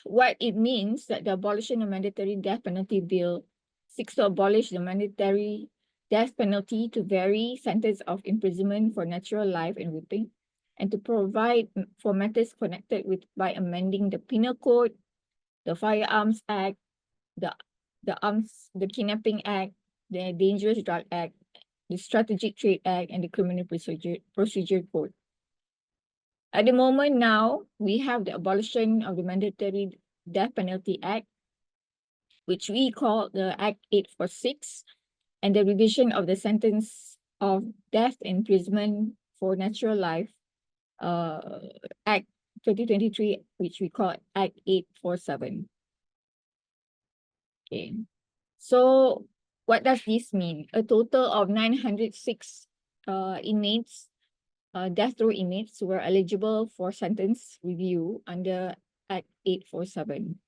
what it means that the abolition of mandatory death penalty bill seeks to abolish the mandatory death penalty to vary sentence of imprisonment for natural life and whipping, and to provide for matters connected with by amending the Penal Code, the Firearms Act, the Kidnapping Act, the Dangerous Drug Act, the Strategic Trade Act, and the Criminal Procedure Code. At the moment now, we have the abolition of the Mandatory Death Penalty Act, which we call the Act 846, and the revision of the sentence of death and imprisonment for natural life, Act 2023, which we call Act 847. Okay, so what does this mean? A total of 906 inmates, death row inmates, were eligible for sentence review under Act 847.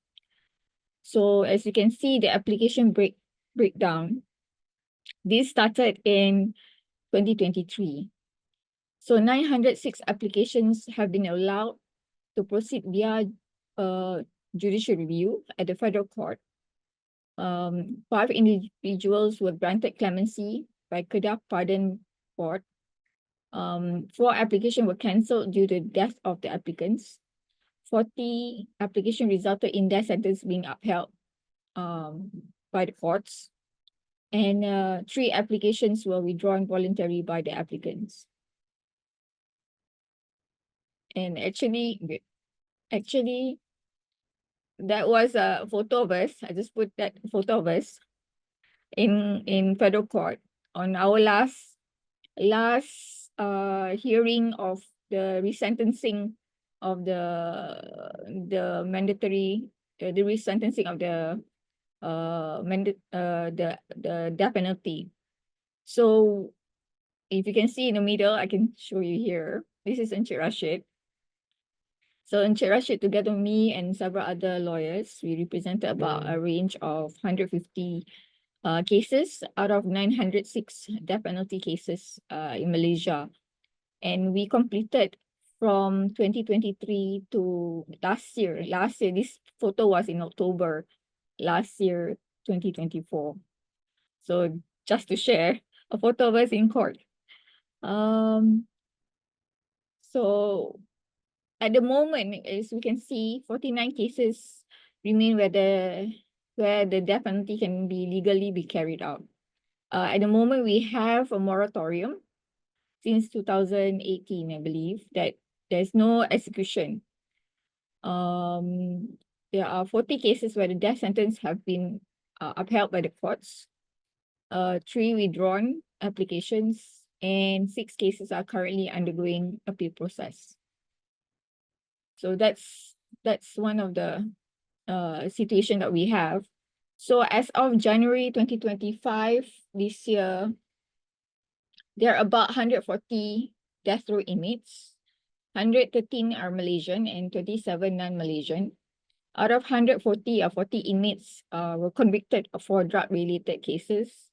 So as you can see, the application breakdown, this started in 2023. So 906 applications have been allowed to proceed via judicial review at the federal court. 5 individuals were granted clemency by Kedah Pardon Court. 4 applications were cancelled due to the death of the applicants. 40 applications resulted in death sentence being upheld by the courts. And 3 applications were withdrawn voluntarily by the applicants. And actually, that was a photo of us. I just put that photo of us in federal court on our last hearing of the resentencing of the mandatory, the resentencing of the death penalty. So if you can see in the middle, I can show you here. This is Encik Rashid. So Encik Rashid, together with me and several other lawyers, we represented about a range of 150 cases out of 906 death penalty cases in Malaysia. And we completed from 2023 to last year. Last year, this photo was in October last year, 2024. So just to share, a photo of us in court. So at the moment, as we can see, 49 cases remain where the death penalty can be legally carried out. At the moment, we have a moratorium. since 2018, I believe, that there's no execution. There are 40 cases where the death sentence have been upheld by the courts, 3 withdrawn applications, and 6 cases are currently undergoing appeal process. So that's one of the situation that we have. So as of January 2025, this year, there are about 140 death row inmates. 113 are Malaysian and 27 non-Malaysian. Out of 140, 40 inmates were convicted for drug-related cases.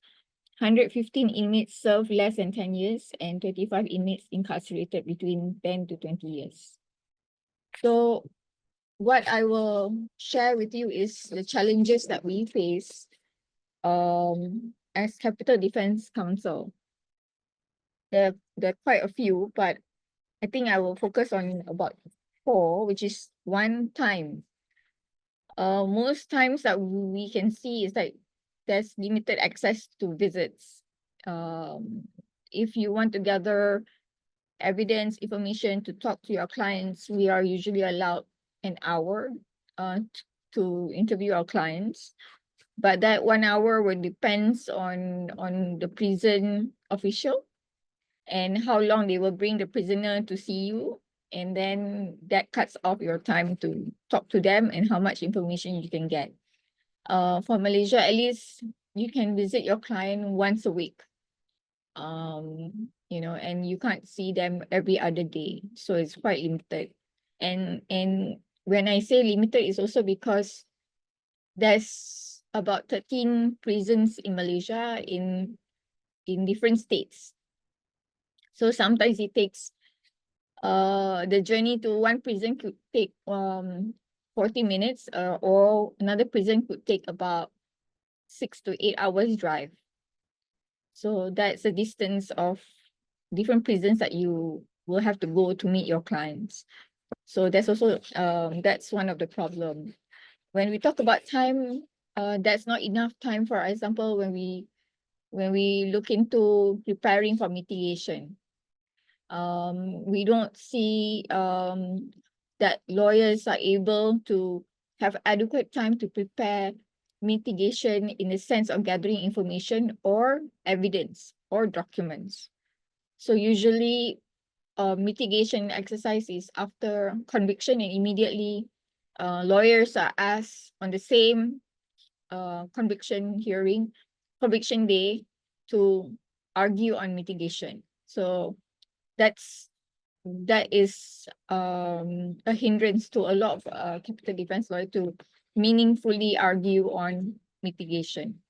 115 inmates served less than 10 years and 25 inmates incarcerated between 10 to 20 years. So what I will share with you is the challenges that we face as Capital Defense Council. There are quite a few, but I think I will focus on about 4, which is one time. Most times that we can see is that there's limited access to visits. If you want to gather evidence, information to talk to your clients, we are usually allowed an hour to interview our clients. But that 1 hour will depends on the prison official and how long they will bring the prisoner to see you. And then that cuts off your time to talk to them and how much information you can get. For Malaysia, at least you can visit your client once a week. You know, and you can't see them every other day. So it's quite limited. And when I say limited, it's also because there's about 13 prisons in Malaysia in different states. So sometimes it takes the journey to one prison could take 40 minutes, or another prison could take about 6 to 8 hours drive. So that's the distance of different prisons that you will have to go to meet your clients. So that's also that's one of the problems. When we talk about time, that's not enough time. For example, when we look into preparing for mitigation, we don't see that lawyers are able to have adequate time to prepare mitigation in the sense of gathering information or evidence or documents. So usually mitigation exercise is after conviction, and immediately lawyers are asked on the same conviction day to argue on mitigation. So that is a hindrance to a lot of capital defense lawyers to meaningfully argue on mitigation.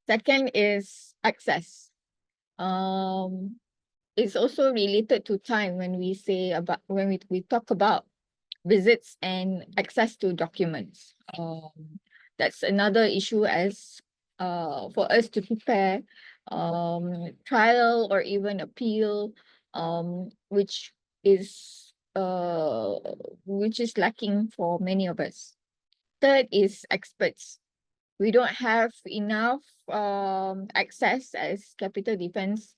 Second is access. It's also related to time when we say about when we talk about visits and access to documents. That's another issue as for us to prepare trial or even appeal, which is lacking for many of us. Third is experts. We don't have enough access as capital defense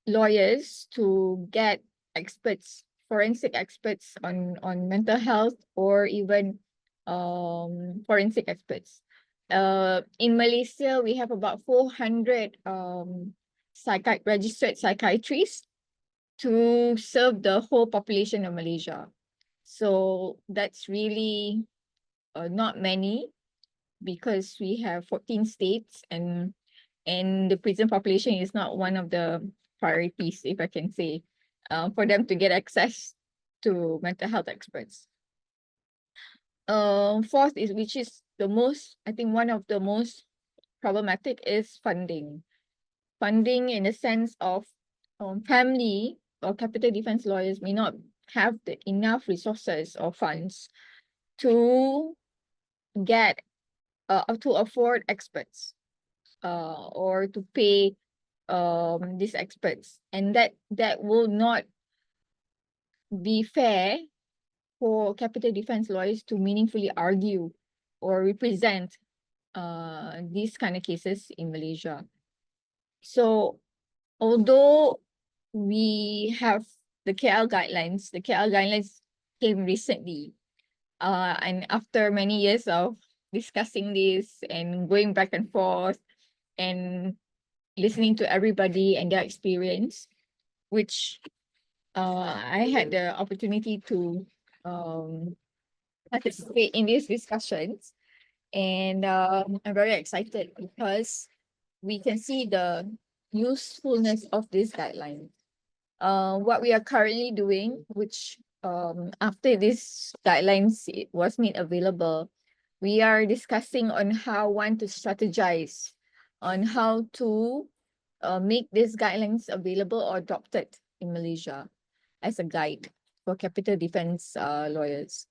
lawyers to get experts, forensic experts on mental health, or even forensic experts. In Malaysia, we have about 400 registered psychiatrists to serve the whole population of Malaysia. So that's really not many, because we have 14 states, and the prison population is not one of the priorities, if I can say, for them to get access to mental health experts. Fourth is, which is the most, I think one of the most problematic, is funding. Funding in the sense of family or capital defense lawyers may not have the enough resources or funds to get to afford experts or to pay these experts, and that will not be fair for capital defense lawyers to meaningfully argue or represent these kind of cases in Malaysia. So although we have the KL guidelines. The KL guidelines came recently. And after many years of discussing this and going back and forth and listening to everybody and their experience, which I had the opportunity to participate in these discussions. And I'm very excited because we can see the usefulness of this guideline. What we are currently doing, which after this guidelines was made available, we are discussing on how one to strategize on how to make these guidelines available or adopted in Malaysia as a guide for capital defense lawyers.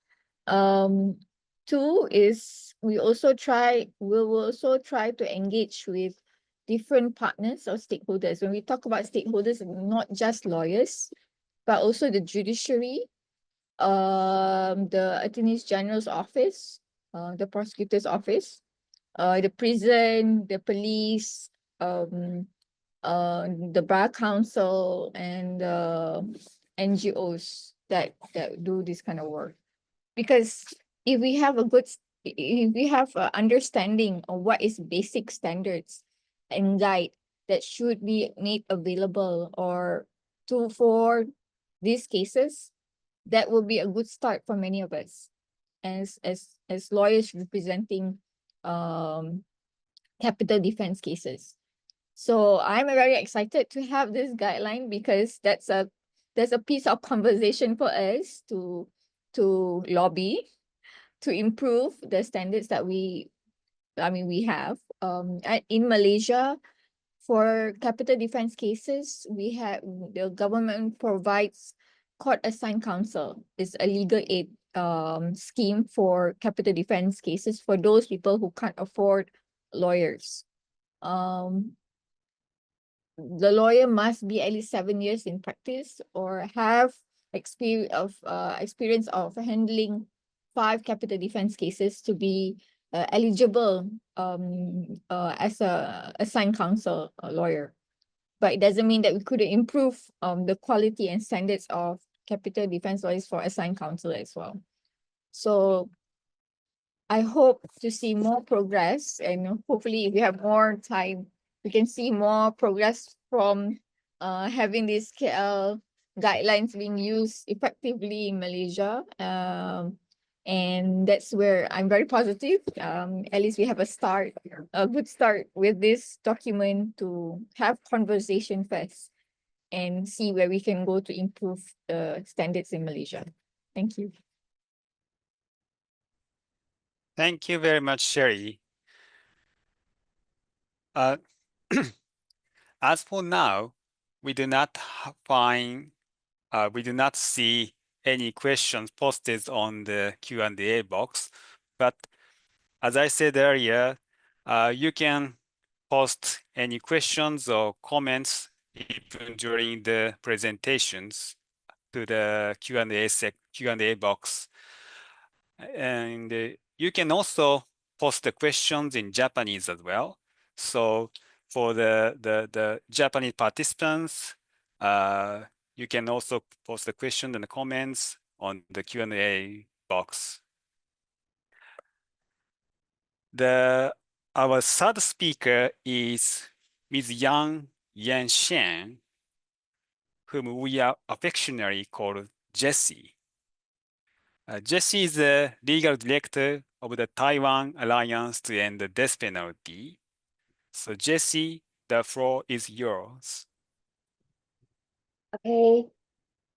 Two is we will also try to engage with different partners or stakeholders. When we talk about stakeholders, not just lawyers, but also the judiciary, the Attorney General's office, the prosecutor's office, the prison, the police, the bar council, and NGOs that do this kind of work. Because if we have understanding of what is basic standards and guide that should be made available or for these cases, that will be a good start for many of us as lawyers representing capital defense cases. So I'm very excited to have this guideline because that's a piece of conversation for us to lobby to improve the standards that we have. In Malaysia, for capital defense cases, the government provides court-assigned counsel. It's a legal aid scheme for capital defense cases for those people who can't afford lawyers. The lawyer must be at least 7 years in practice or have experience of handling 5 capital defense cases to be eligible as a assigned counsel lawyer. But it doesn't mean that we couldn't improve the quality and standards of capital defense lawyers for assigned counsel as well. So I hope to see more progress, and hopefully if we have more time, we can see more progress from having these KL guidelines being used effectively in Malaysia. And that's where I'm very positive. At least we have a good start with this document to have conversation first and see where we can go to improve the standards in Malaysia. Thank you. Thank you very much, Sherry. As for now, we do not see any questions posted on the Q&A box, but as I said earlier, you can post any questions or comments even during the presentations to the Q&A box. And you can also post the questions in Japanese as well. So for the Japanese participants, you can also post the questions and the comments on the Q&A box. Our third speaker is Ms. YEN-Chieh, whom we are affectionately called Jessie. Jessie is the legal director of the Taiwan Alliance to End the Death Penalty. So Jessie, the floor is yours. Okay.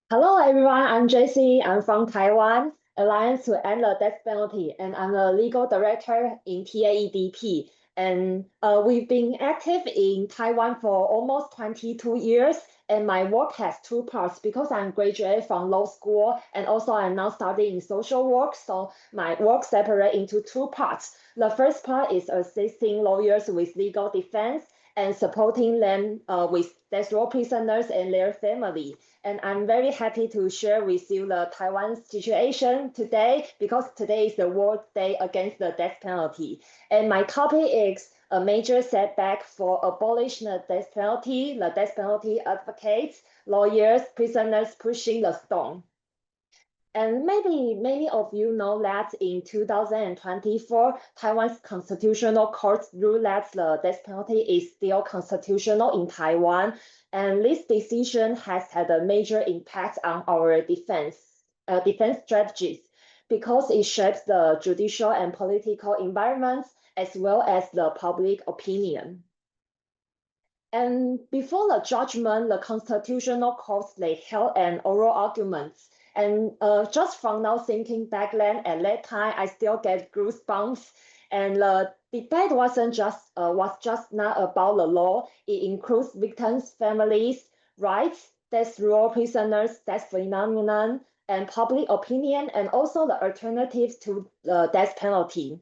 Hello, everyone. I'm Jessie. I'm from Taiwan Alliance to End the Death Penalty, and I'm the legal director in TAEDP. And we've been active in Taiwan for almost 22 years. And my work has 2 parts because I'm graduated from law school and also I'm now studying social work. So my work separated into 2 parts. The first part is assisting lawyers with legal defense and supporting them with death row prisoners and their family. And I'm very happy to share with you the Taiwan situation today because today is the World Day Against the Death Penalty. And my topic is a major setback for abolishing the death penalty advocates, lawyers, prisoners pushing the stone. And maybe many of you know that in 2024, Taiwan's constitutional court ruled that the death penalty is still constitutional in Taiwan. And this decision has had a major impact on our defense strategies because it shapes the judicial and political environments as well as the public opinion. And before the judgment, the constitutional courts, they held an oral arguments. And just from now thinking back then, at that time, I still get goosebumps. And the debate was just not about the law. It includes victims' families, rights, death row prisoners, death phenomenon, and public opinion, and also the alternatives to the death penalty.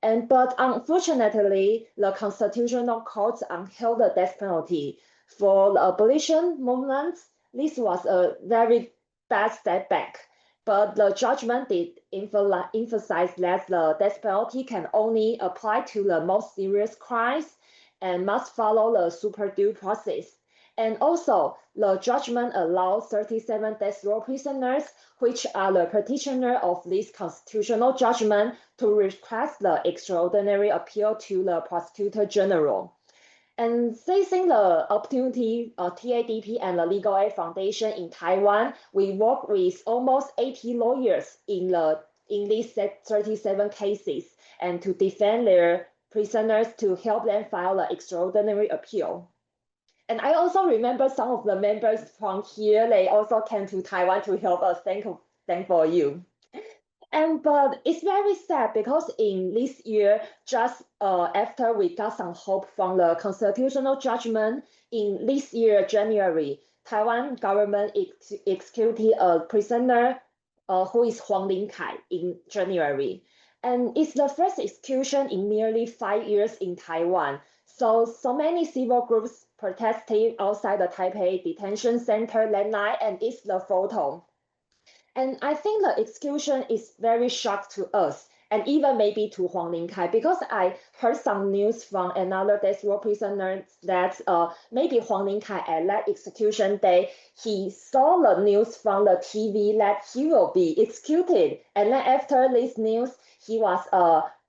But unfortunately, the constitutional courts upheld the death penalty. For the abolition movement, this was a very bad setback. But the judgment did emphasize that the death penalty can only apply to the most serious crimes and must follow the super due process. And also, the judgment allows 37 death row prisoners, which are the petitioner of this constitutional judgment, to request the extraordinary appeal to the Prosecutor General. And seizing the opportunity, TADP and the Legal Aid Foundation in Taiwan, we work with almost 80 lawyers in these 37 cases and to defend their prisoners to help them file the extraordinary appeal. And I also remember some of the members from here, they also came to Taiwan to help us. Thank for you. But it's very sad because in this year, just after we got some hope from the constitutional judgment, in this year, January, Taiwan government executed a prisoner who is Huang Lingkai in January. And it's the first execution in nearly 5 years in Taiwan. So many civil groups protested outside the Taipei detention center that night, and it's the photo. And I think the execution is very shock to us, and even maybe to Huang Lingkai, because I heard some news from another death row prisoner that maybe Huang Lingkai at that execution day, he saw the news from the TV that he will be executed. And then after this news, he was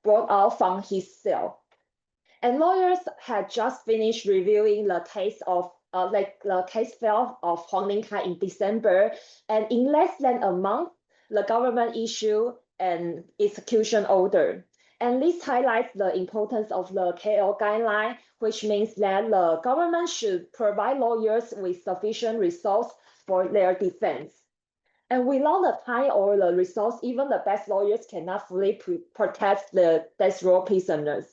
brought out from his cell. And lawyers had just finished reviewing the case of the case file of Huang Lingkai in December, and in less than a month, the government issued an execution order. And this highlights the importance of the KL guideline, which means that the government should provide lawyers with sufficient resource for their defense. And without the time or the resource, even the best lawyers cannot fully protect the death row prisoners.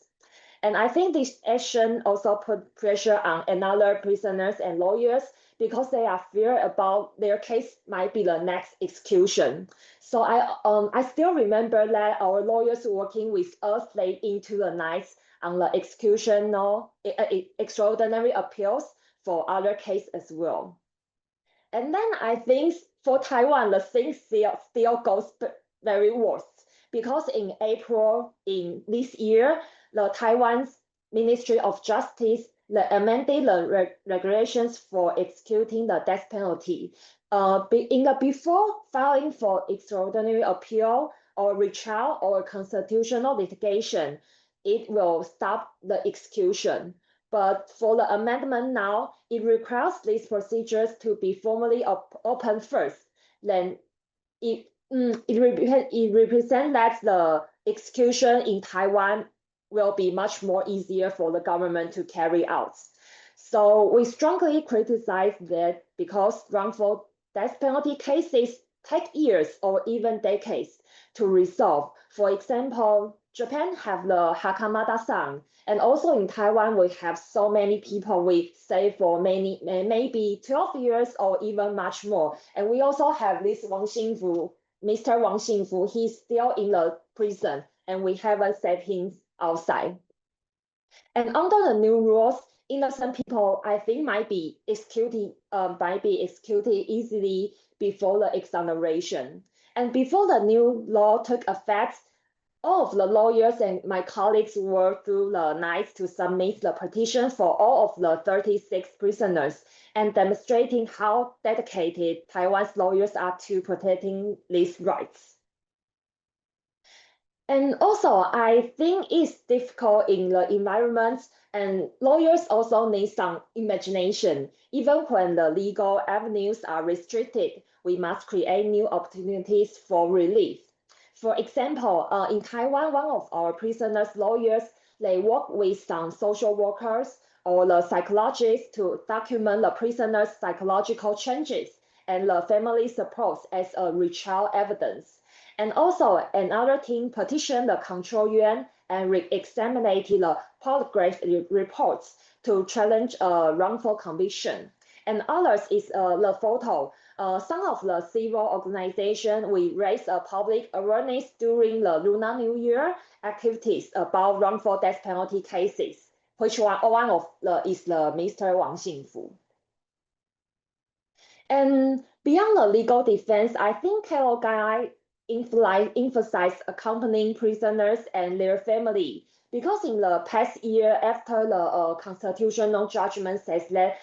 And I think this action also put pressure on another prisoners and lawyers because they are feared about their case might be the next execution. So I still remember that our lawyers working with us late into the night on the extraordinary appeals for other cases as well. And then I think for Taiwan, the thing still goes very worse because in April in this year, the Taiwan's Ministry of Justice amended the regulations for executing the death penalty. Before filing for extraordinary appeal or retrial or constitutional litigation, it will stop the execution. But for the amendment now, it requires these procedures to be formally opened first. Then it represents that the execution in Taiwan will be much more easier for the government to carry out. So we strongly criticize that because wrongful death penalty cases take years or even decades to resolve. For example, Japan have the Hakamada-san, and also in Taiwan, we have so many people we stay for maybe 12 years or even much more. And we also have this Mr. Wang Xingfu, he's still in the prison, and we haven't set him outside. And under the new rules, innocent people, I think, might be executed easily before the exoneration. And before the new law took effect, all of the lawyers and my colleagues worked through the night to submit the petition for all of the 36 prisoners and demonstrating how dedicated Taiwan's lawyers are to protecting these rights. And also, I think it's difficult in the environment, and lawyers also need some imagination. Even when the legal avenues are restricted, we must create new opportunities for relief. For example, in Taiwan, one of our prisoners' lawyers, they work with some social workers or the psychologists to document the prisoner's psychological changes and the family supports as a retrial evidence. And also, another team petitioned the control yuan and re-examined the polygraph reports to challenge a wrongful conviction. And others is the photo. Some of the civil organizations, we raise a public awareness during the Lunar New Year activities about wrongful death penalty cases, which one of the is the Mr. Wang Xingfu. And beyond the legal defense, I think Carol Guy emphasize accompanying prisoners and their family. Because in the past year, after the constitutional judgment says that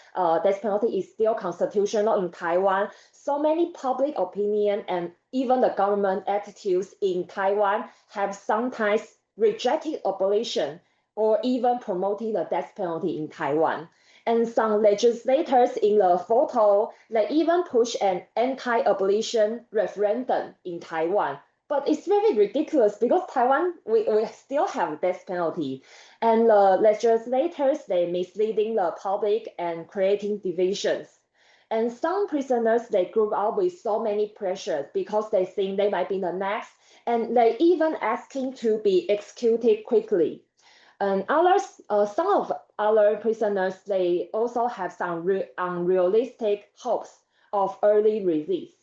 death penalty is still constitutional in Taiwan, so many public opinion and even the government attitudes in Taiwan have sometimes rejected abolition or even promoted the death penalty in Taiwan. And some legislators in the photo, they even push an anti-abolition referendum in Taiwan. But it's very ridiculous because Taiwan, we still have death penalty. And the legislators, they misleading the public and creating divisions. And some prisoners, they grew up with so many pressures because they think they might be the next. And they even asking to be executed quickly. And others, some of other prisoners, they also have some unrealistic hopes of early release.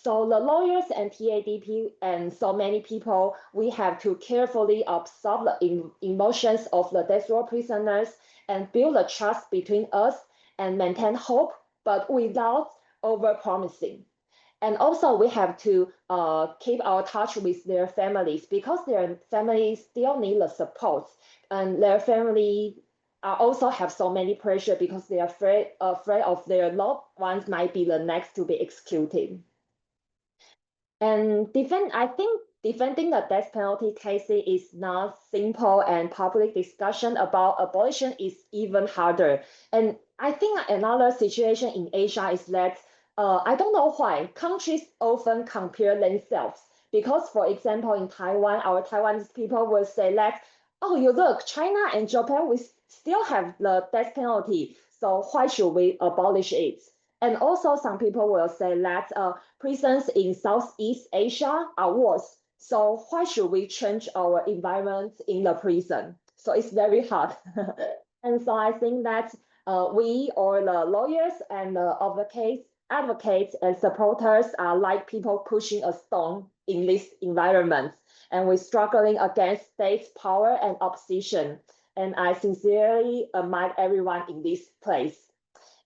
So the lawyers and TADP and so many people, we have to carefully observe the emotions of the death row prisoners and build a trust between us and maintain hope, but without over-promising. And also we have to keep our touch with their families because their families still need the support. And their family also have so many pressure because they are afraid of their loved ones might be the next to be executed. And I think defending the death penalty cases is not simple, and public discussion about abolition is even harder. And I think another situation in Asia is that I don't know why countries often compare themselves. Because, for example, in Taiwan, our Taiwanese people will say that, oh, you look, China and Japan, we still have the death penalty, so why should we abolish it? And also some people will say that prisons in Southeast Asia are worse, so why should we change our environment in the prison? So it's very hard. And so I think that we or the lawyers and the advocates and supporters are like people pushing a stone in this environment. And we're struggling against state power and opposition. And I sincerely admire everyone in this place.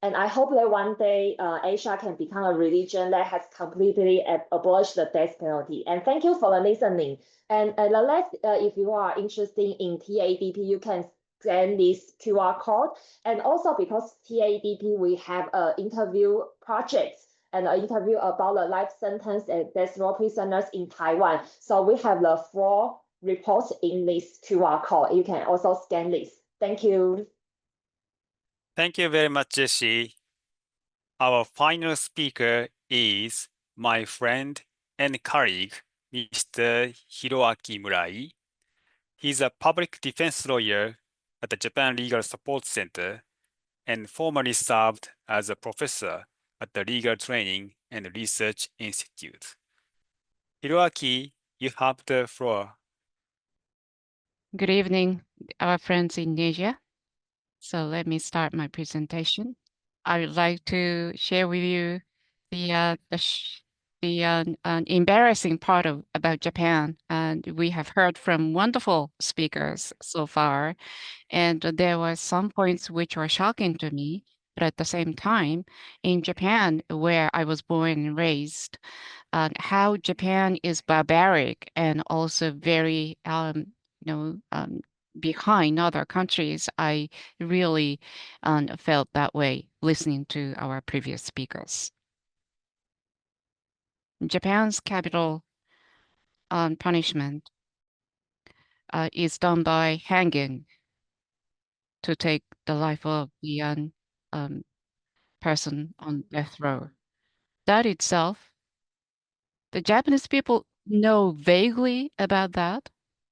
And I hope that one day Asia can become a region that has completely abolished the death penalty. And thank you for listening. And if you are interested in TADP, you can scan this QR code. And also because TADP, we have an interview project and an interview about the life sentence and death row prisoners in Taiwan. So we have the 4 reports in this QR code. You can also scan this. Thank you. Thank you very much, Jessie. Our final speaker is my friend and colleague, Mr. Hiroaki Murai. He's a public defense lawyer at the Japan Legal Support Center and formerly served as a professor at the Legal Training and Research Institute. Hiroaki, you have the floor. Good evening, our friends in Asia. So let me start my presentation. I would like to share with you the embarrassing part about Japan. And we have heard from wonderful speakers so far, and there were some points which were shocking to me. But at the same time, in Japan, where I was born and raised, how Japan is barbaric and also very, behind other countries. I really felt that way listening to our previous speakers. Japan's capital punishment is done by hanging to take the life of the person on death row. That itself, the Japanese people know vaguely about that.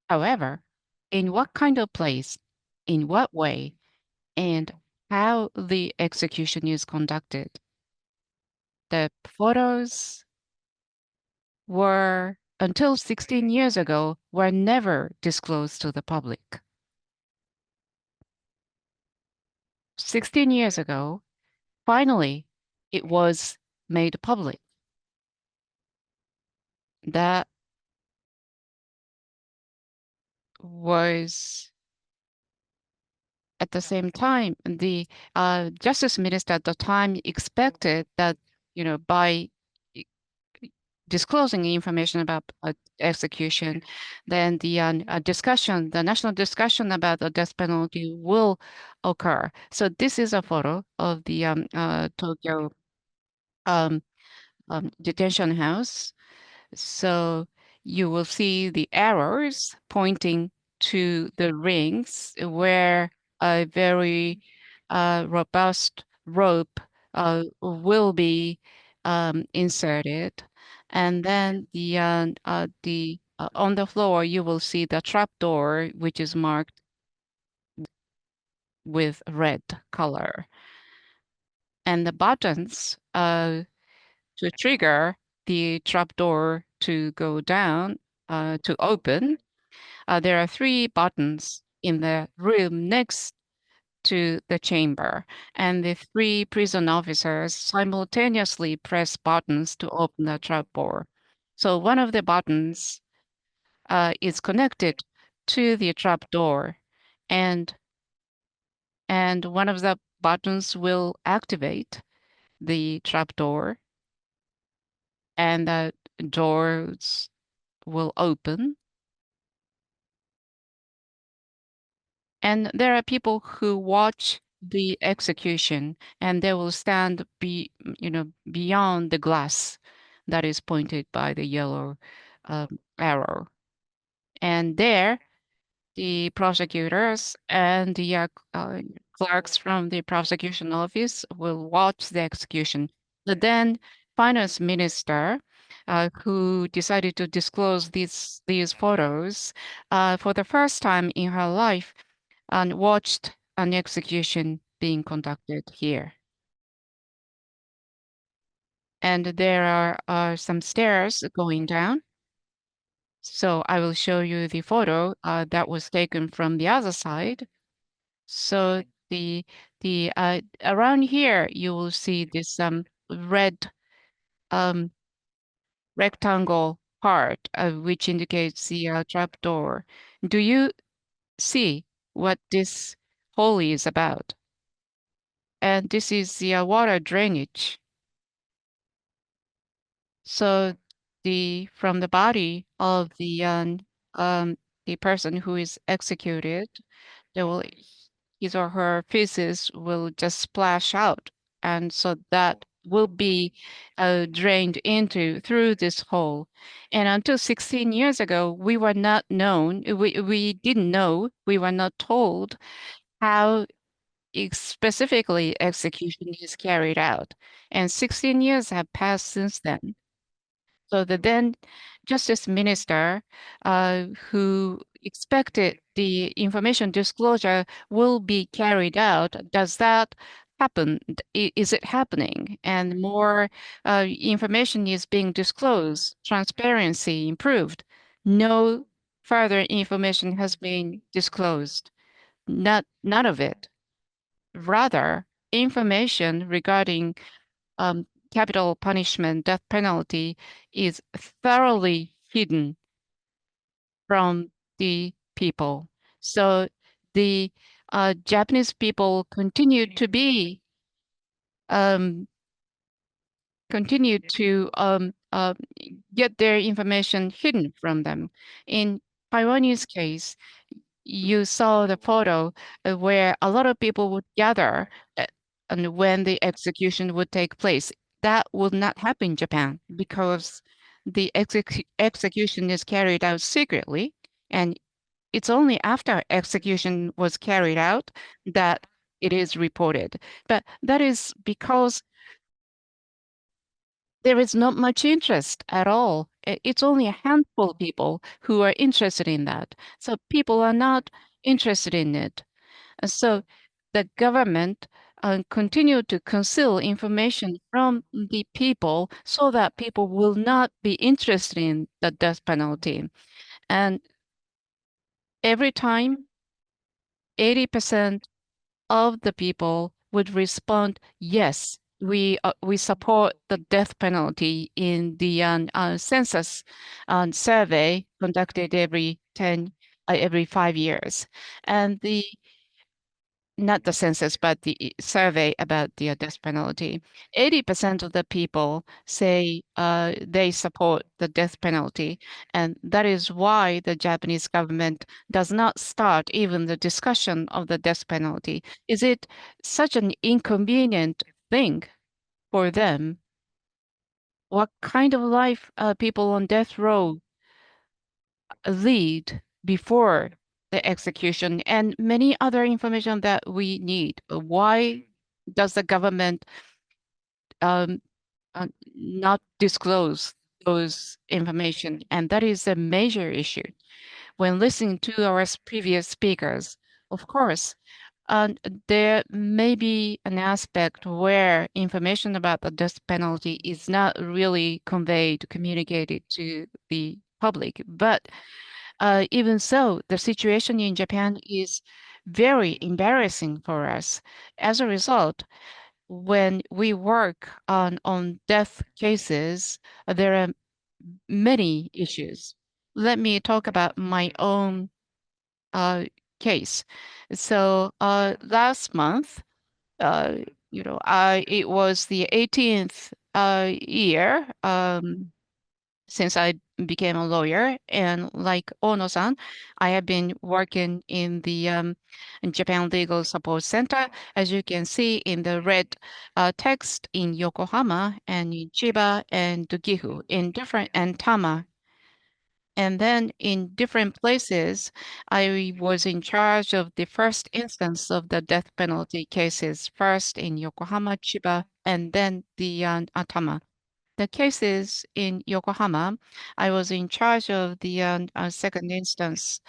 However, in what kind of place, in what way, and how the execution is conducted, the photos were, until 16 years ago, were never disclosed to the public. 16 years ago, finally, it was made public. That was at the same time, the justice minister at the time expected that, by disclosing information about execution, then the discussion, the national discussion about the death penalty will occur. So this is a photo of the Tokyo detention house. So you will see the arrows pointing to the rings where a very robust rope will be inserted. And then on the floor, you will see the trap door, which is marked with red color. And the buttons to trigger the trapdoor to go down, to open, there are 3 buttons in the room next to the chamber, and the 3 prison officers simultaneously press buttons to open the trapdoor. So one of the buttons is connected to the trapdoor, and one of the buttons will activate the trapdoor, and the doors will open. And there are people who watch the execution, and they will stand beyond the glass that is pointed by the yellow arrow. And there, the prosecutors and the clerks from the prosecution office will watch the execution. The then finance minister, who decided to disclose these photos for the first time in her life, and watched an execution being conducted here. And there are some stairs going down. So I will show you the photo that was taken from the other side. So the around here you will see this red rectangle part which indicates the trapdoor. Do you see what this hole is about? And this is the water drainage. So from the body of the person who is executed, his or her feces will just splash out, and so that will be drained through this hole. And until 16 years ago, we were not known. We didn't know. We were not told how specifically execution is carried out. And 16 years have passed since then. So the then justice minister, who expected the information disclosure will be carried out, does that happen? Is it happening? And more information is being disclosed, transparency improved. No further information has been disclosed. None of it. Rather, information regarding capital punishment, death penalty, is thoroughly hidden from the people. So the Japanese people continue to get their information hidden from them. In Taiwanese case, you saw the photo where a lot of people would gather and when the execution would take place. That would not happen in Japan because the execution is carried out secretly, and it's only after execution was carried out that it is reported. But that is because there is not much interest at all. It's only a handful of people who are interested in that. So people are not interested in it. And so the government continue to conceal information from the people so that people will not be interested in the death penalty. And every time, 80% of the people would respond, yes, we support the death penalty in the census survey conducted every 5 years. And not the census, but the survey about the death penalty. 80% of the people say they support the death penalty, and that is why the Japanese government does not start even the discussion of the death penalty. Is it such an inconvenient thing for them? What kind of life people on death row lead before the execution, and many other information that we need. Why does the government not disclose those information? And that is a major issue. When listening to our previous speakers, of course, there may be an aspect where information about the death penalty is not really conveyed, communicated to the public. But even so, the situation in Japan is very embarrassing for us. As a result, when we work on death cases, there are many issues. Let me talk about my own case. So last month, it was the 18th year since I became a lawyer, and like Ono-san, I have been working in the Japan Legal Support Center, as you can see in the red text in Yokohama and in Chiba and Gifu, and Tama. And then in different places, I was in charge of the first instance of the death penalty cases, first in Yokohama, Chiba, and then the Tama. The cases in Yokohama, I was in charge of the second instance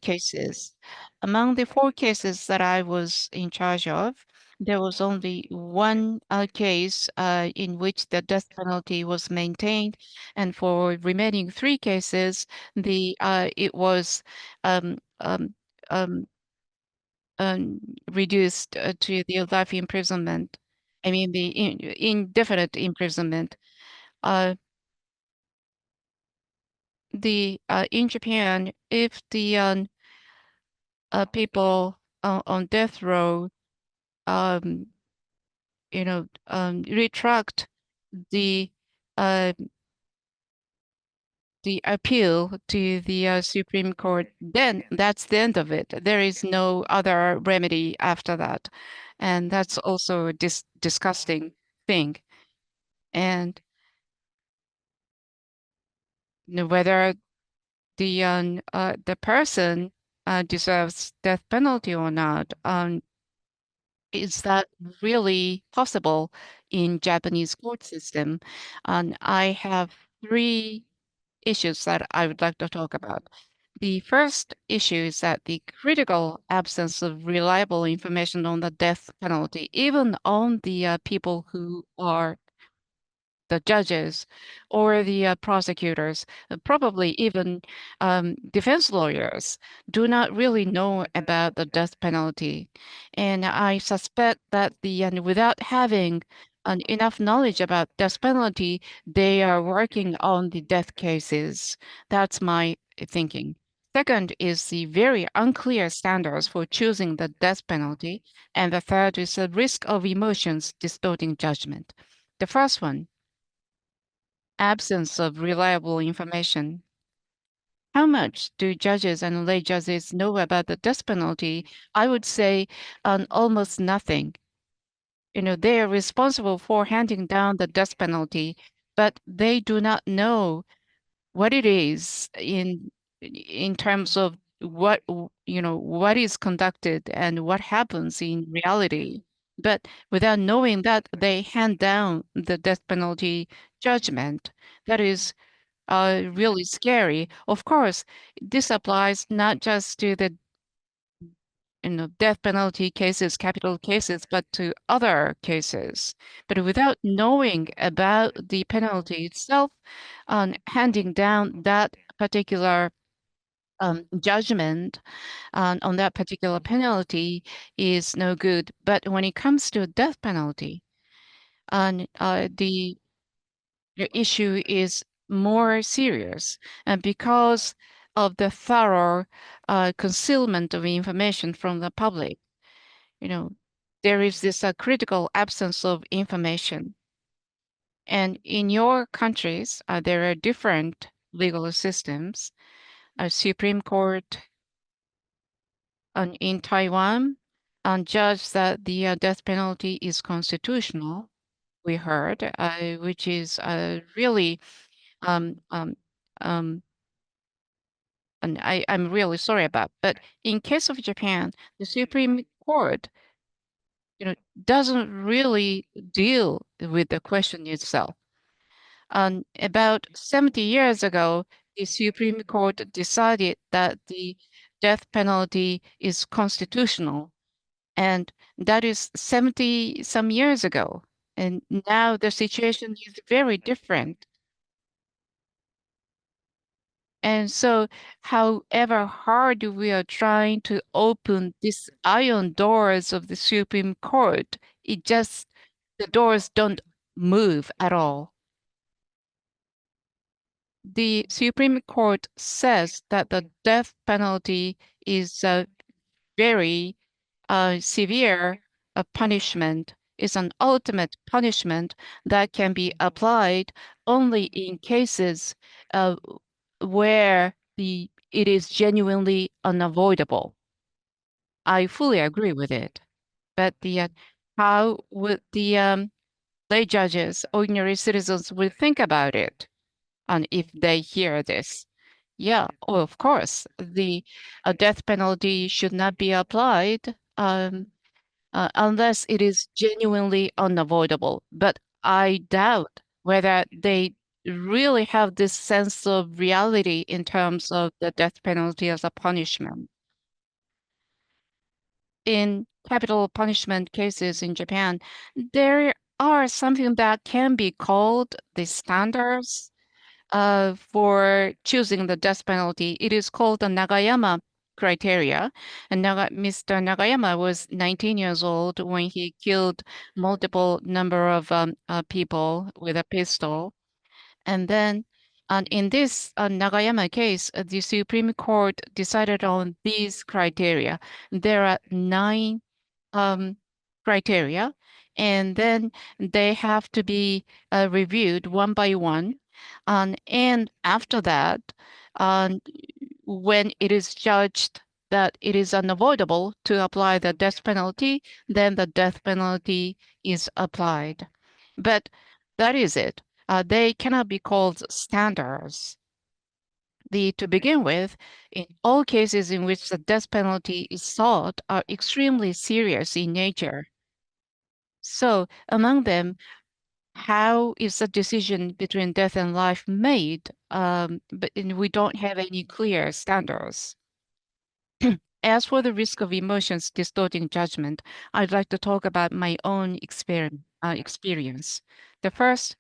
cases. Among the 4 cases that I was in charge of, there was only one case in which the death penalty was maintained, and for remaining 3 cases, it was um, um, um, reduced to the life imprisonment. I mean, the indefinite imprisonment. In Japan, if the people on death row, retract the uh, the appeal to the Supreme Court, then that's the end of it. There is no other remedy after that, and that's also a disgusting thing. And whether the person deserves death penalty or not, is that really possible in Japanese court system? And I have 3 issues that I would like to talk about. The first issue is that the critical absence of reliable information on the death penalty, even on the people who are the judges or the prosecutors, probably even defense lawyers, do not really know about the death penalty. And I suspect that without having enough knowledge about death penalty, they are working on the death cases. That's my thinking. Second is the very unclear standards for choosing the death penalty. And the third is the risk of emotions distorting judgment. The first one, absence of reliable information. How much do judges and lay judges know about the death penalty? I would say almost nothing. They are responsible for handing down the death penalty, but they do not know what it is in terms of what is conducted and what happens in reality. But without knowing that, they hand down the death penalty judgment. That is really scary. Of course, this applies not just to the death penalty cases, capital cases, but to other cases. But without knowing about the penalty itself, handing down that particular judgment on that particular penalty is no good. But when it comes to death penalty, the issue is more serious, and because of the thorough concealment of information from the public, there is this critical absence of information. And in your countries, there are different legal systems. A Supreme Court in Taiwan judged that the death penalty is constitutional, we heard, which is really um, um, um, and I'm really sorry about. But in case of Japan, the Supreme Court, doesn't really deal with the question itself. About 70 years ago, the Supreme Court decided that the death penalty is constitutional, and that is 70 some years ago. And now the situation is very different. And so, however hard we are trying to open these iron doors of the Supreme Court, the doors don't move at all. The Supreme Court says that the death penalty is a very severe punishment, is an ultimate punishment that can be applied only in cases where it is genuinely unavoidable. I fully agree with it. But how would the lay judges, ordinary citizens, will think about it, and if they hear this? Yeah, of course, the death penalty should not be applied unless it is genuinely unavoidable. But I doubt whether they really have this sense of reality in terms of the death penalty as a punishment. In capital punishment cases in Japan, there are something that can be called the standards for choosing the death penalty. It is called the Nagayama criteria. And Mr. Nagayama was 19 years old when he killed multiple number of people with a pistol. And then in this Nagayama case, the Supreme Court decided on these criteria. There are 9 criteria, and then they have to be reviewed one by one. And after that, when it is judged that it is unavoidable to apply the death penalty, then the death penalty is applied. But that is it. They cannot be called standards. To begin with, in all cases in which the death penalty is sought are extremely serious in nature. So among them, how is the decision between death and life made? But we don't have any clear standards. As for the risk of emotions distorting judgment, I'd like to talk about my own experience. The first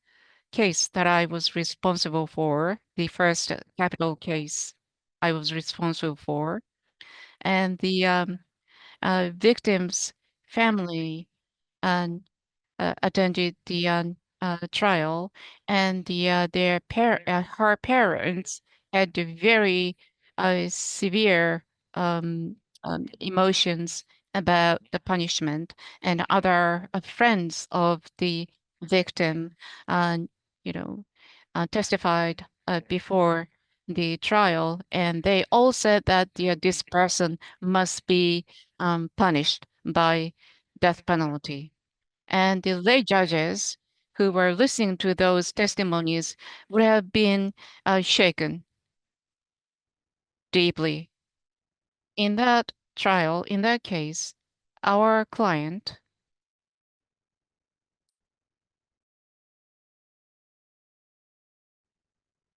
case that I was responsible for, the first capital case I was responsible for, and the victim's family and attended the trial, and her parents had very severe emotions about the punishment, and other friends of the victim, you know, testified before the trial, and they all said that this person must be punished by death penalty. And the lay judges who were listening to those testimonies would have been shaken deeply. In that trial, in that case, our client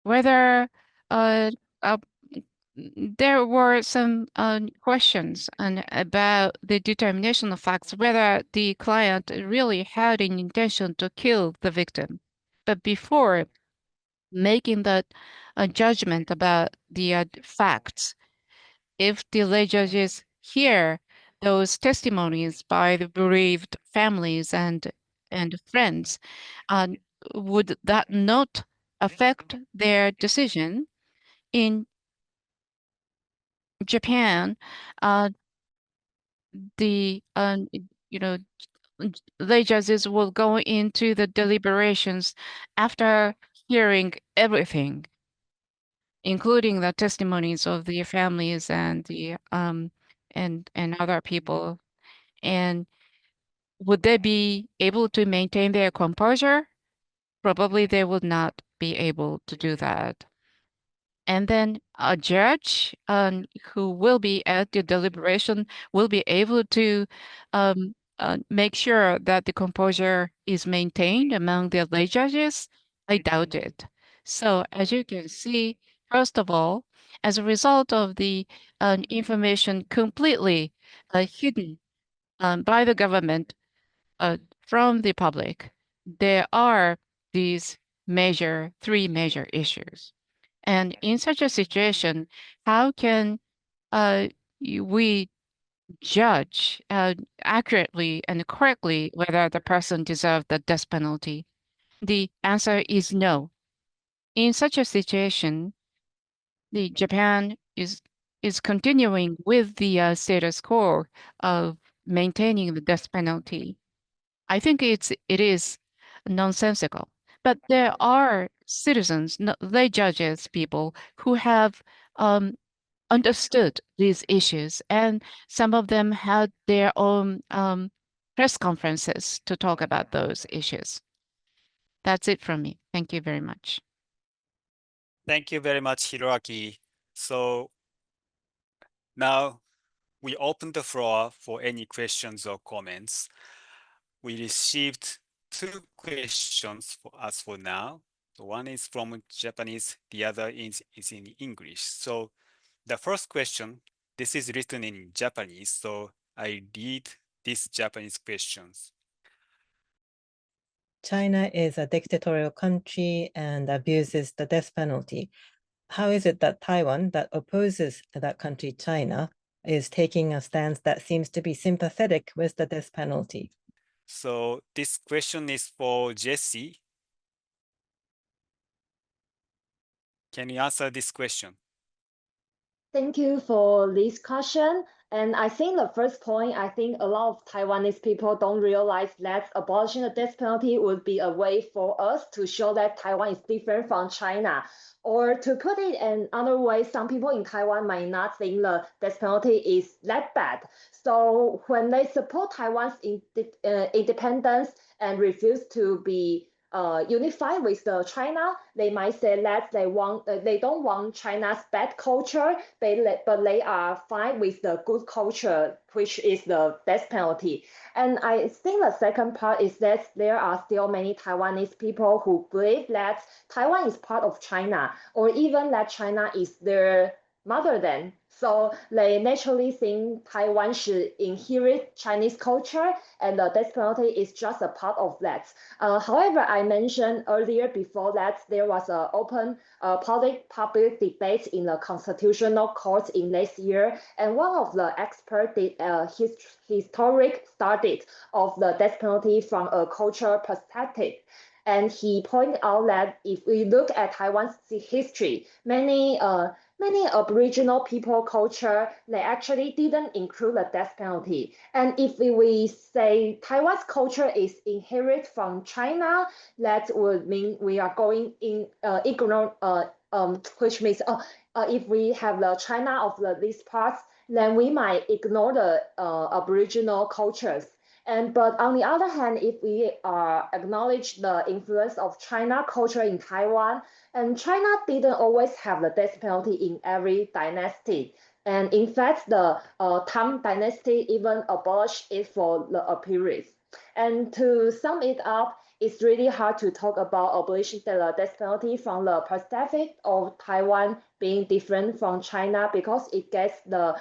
whether uh, uh, there were some questions about the determination of facts, whether the client really had an intention to kill the victim. But before making that judgment about the facts, if the lay judges hear those testimonies by the bereaved families and friends, would that not affect their decision? In Japan, the lay judges will go into the deliberations after hearing everything, including the testimonies of the families and the and other people. And would they be able to maintain their composure? Probably they would not be able to do that. And then a judge who will be at the deliberation will be able to make sure that the composure is maintained among the lay judges. I doubt it. So as you can see, first of all, as a result of the information completely hidden by the government from the public, there are these three major issues. And in such a situation, how can we judge accurately and correctly whether the person deserved the death penalty? The answer is no. In such a situation, the Japan is continuing with the status quo of maintaining the death penalty. I think it is nonsensical. But there are citizens, lay judges, people who have understood these issues, and some of them had their own press conferences to talk about those issues. That's it from me. Thank you very much. Thank you very much, Hiroaki. So now we open the floor for any questions or comments. We received 2 questions for us for now. So one is from Japanese, the other is in English. So the first question, this is written in Japanese, so I read these Japanese questions. China is a dictatorial country and abuses the death penalty. How is it that Taiwan, that opposes that country, China, is taking a stance that seems to be sympathetic with the death penalty? So this question is for Jesse. Can you answer this question? Thank you for this question. And I think the first point, I think a lot of Taiwanese people don't realize that abolishing the death penalty would be a way for us to show that Taiwan is different from China. Or to put it in another way, some people in Taiwan might not think the death penalty is that bad. So when they support Taiwan's independence and refuse to be unified with China, they might say that they don't want China's bad culture, but they are fine with the good culture, which is the death penalty. And I think the second part is that there are still many Taiwanese people who believe that Taiwan is part of China, or even that China is their motherland. So they naturally think Taiwan should inherit Chinese culture, and the death penalty is just a part of that. However, I mentioned earlier before that there was an open public debate in the Constitutional Court in this year, and one of the experts did a historic study of the death penalty from a cultural perspective. And he pointed out that if we look at Taiwan's history, many many Aboriginal people culture, they actually didn't include the death penalty. And if we say Taiwan's culture is inherited from China, that would mean we are going in ignorant, which means if we have the China of these parts, then we might ignore the Aboriginal cultures. But on the other hand, if we acknowledge the influence of China culture in Taiwan, and China didn't always have the death penalty in every dynasty. And in fact, the Tang dynasty even abolished it for a period. And to sum it up, it's really hard to talk about abolition of the death penalty from the perspective of Taiwan being different from China, because it gets the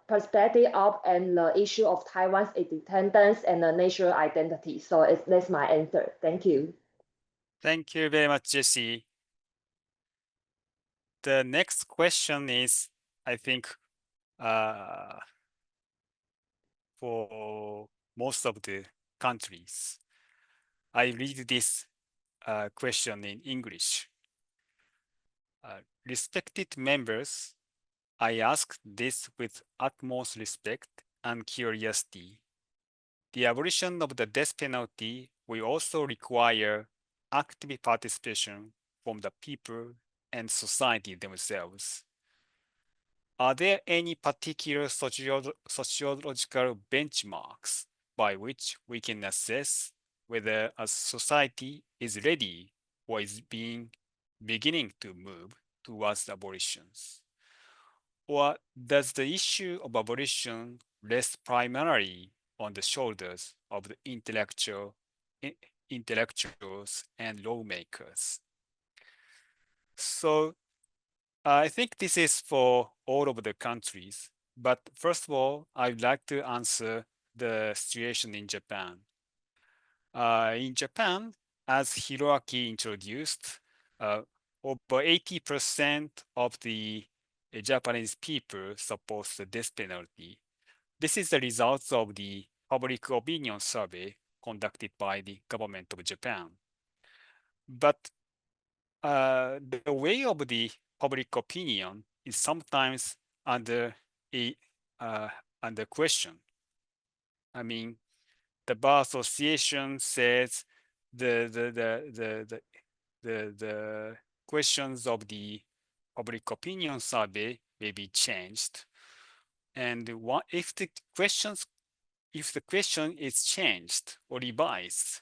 perspective of and the issue of Taiwan's independence and the national identity. So that's my answer. Thank you. Thank you very much, Jessie. The next question is, I think, for most of the countries. I read this question in English. Respected members, I ask this with utmost respect and curiosity. The abolition of the death penalty will also require active participation from the people and society themselves. Are there any particular sociological benchmarks by which we can assess whether a society is ready or is beginning to move towards abolitions? Or does the issue of abolition rest primarily on the shoulders of the intellectuals and lawmakers? So I think this is for all of the countries. But first of all, I'd like to answer the situation in Japan. In Japan, as Hiroaki introduced, over 80% of the Japanese people support the death penalty. This is the results of the public opinion survey conducted by the government of Japan. But the way of the public opinion is sometimes under question. I mean, the Bar Association says the questions of the public opinion survey may be changed, and if the question is changed or revised,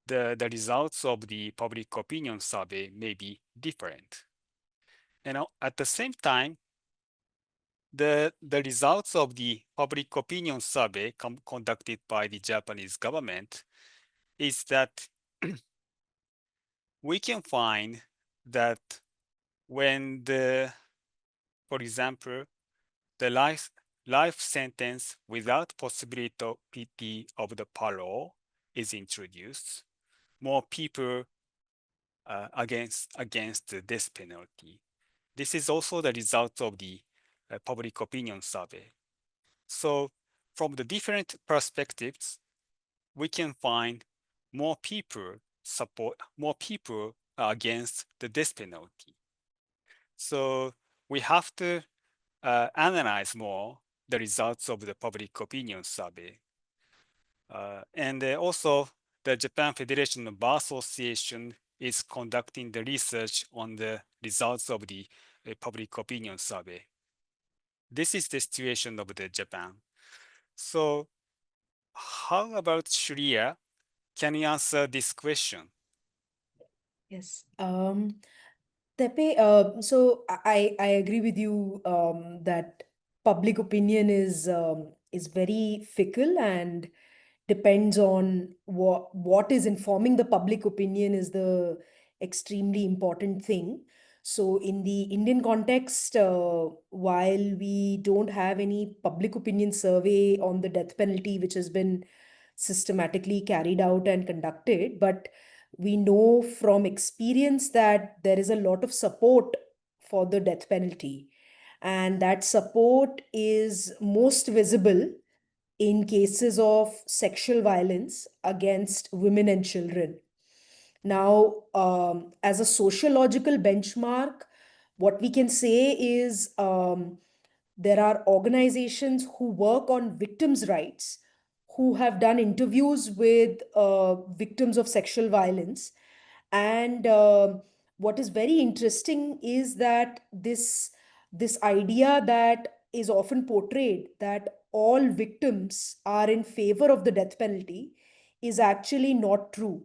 the results of the public opinion survey may be different. And at the same time, the results of the public opinion survey conducted by the Japanese government is that we can find that when for example, the life sentence without possibility of the parole is introduced, more people against the death penalty. This is also the result of the public opinion survey. So from the different perspectives, we can find more people against the death penalty. So we have to analyze more the results of the public opinion survey. And also the Japan Federation of Bar Association is conducting the research on the results of the public opinion survey. This is the situation of the Japan. So how about Shreya? Can you answer this question? Yes. Tepe, so I agree with you that public opinion is very fickle and depends on what is informing the public opinion is the extremely important thing. So in the Indian context, while we don't have any public opinion survey on the death penalty, which has been systematically carried out and conducted, but we know from experience that there is a lot of support for the death penalty. And that support is most visible in cases of sexual violence against women and children. Now, as a sociological benchmark, What we can say is there are organizations who work on victims' rights, who have done interviews with victims of sexual violence. And what is very interesting is that this idea that is often portrayed, that all victims are in favor of the death penalty, is actually not true,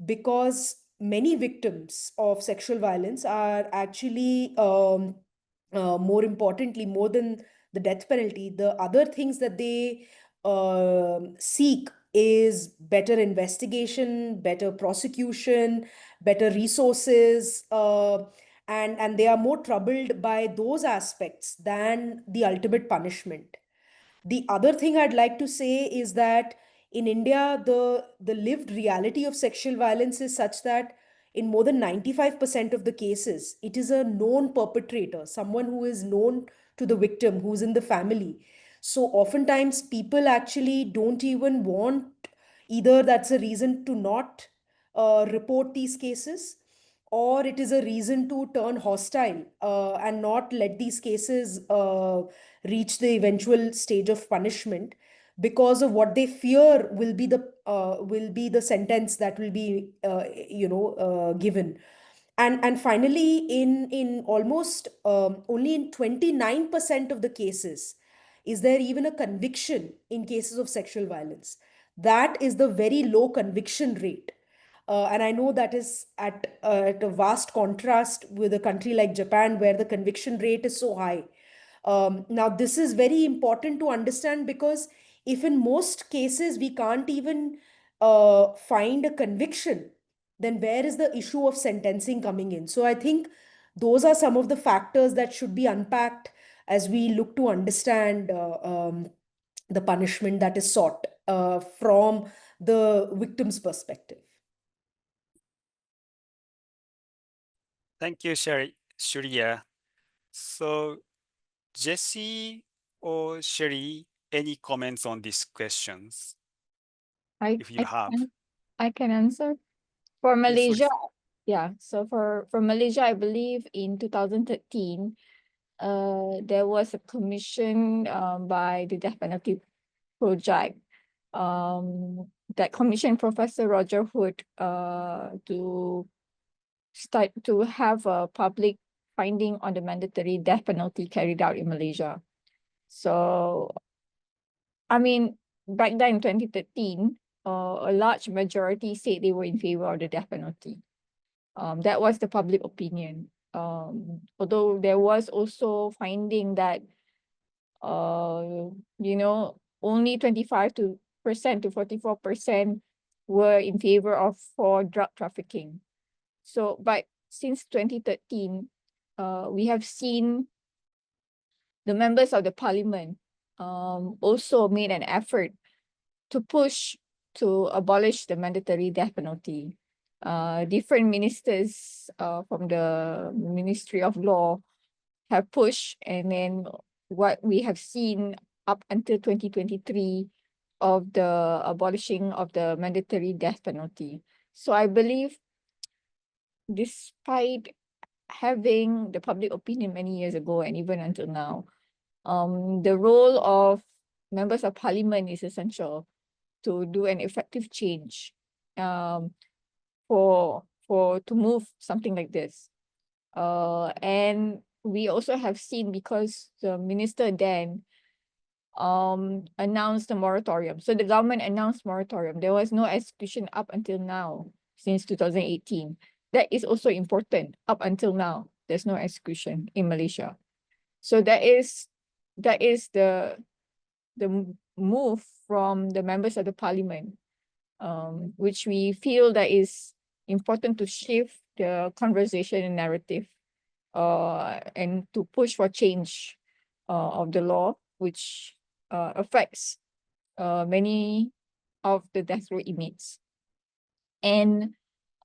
because many victims of sexual violence are actually more importantly, more than the death penalty, the other things that they seek is better investigation, better prosecution, better resources, and they are more troubled by those aspects than the ultimate punishment. The other thing I'd like to say is that in India, the lived reality of sexual violence is such that in more than 95% of the cases, it is a known perpetrator, someone who is known to the victim, who's in the family. So oftentimes people actually don't even want, either that's a reason to not report these cases, or it is a reason to turn hostile and not let these cases reach the eventual stage of punishment, because of what they fear will be the sentence that will be given. And finally, in almost only in 29% of the cases is there even a conviction in cases of sexual violence. That is the very low conviction rate. And I know that is at a vast contrast with a country like Japan, where the conviction rate is so high. Now, this is very important to understand, because if in most cases we can't even find a conviction, then where is the issue of sentencing coming in? So I think those are some of the factors that should be unpacked as we look to understand the punishment that is sought from the victim's perspective. Thank you, Shreya. So, Jesse or Sherry, any comments on these questions? If you have. I can answer. For Yes, Malaysia, please. yeah. So for Malaysia, I believe in 2013, there was a commission by the Death Penalty Project. That commission Professor Roger Hood to start to have a public finding on the mandatory death penalty carried out in Malaysia. So, I mean, back then in 2013, a large majority said they were in favor of the death penalty. That was the public opinion. Although there was also finding that, only 25% to 44% were in favor of for drug trafficking. So, but since 2013, we have seen the members of the parliament also made an effort to push to abolish the mandatory death penalty. Different ministers from the Ministry of Law have pushed, and then what we have seen up until 2023 of the abolishing of the mandatory death penalty. So I believe, despite having the public opinion many years ago and even until now, the role of members of parliament is essential to do an effective change to move something like this. And we also have seen, because the minister then announced a moratorium. So the government announced moratorium. There was no execution up until now, since 2018. That is also important. Up until now, there's no execution in Malaysia. So that is the move from the members of the parliament, which we feel that is important to shift the conversation and narrative, and to push for change of the law, which affects many of the death row inmates. And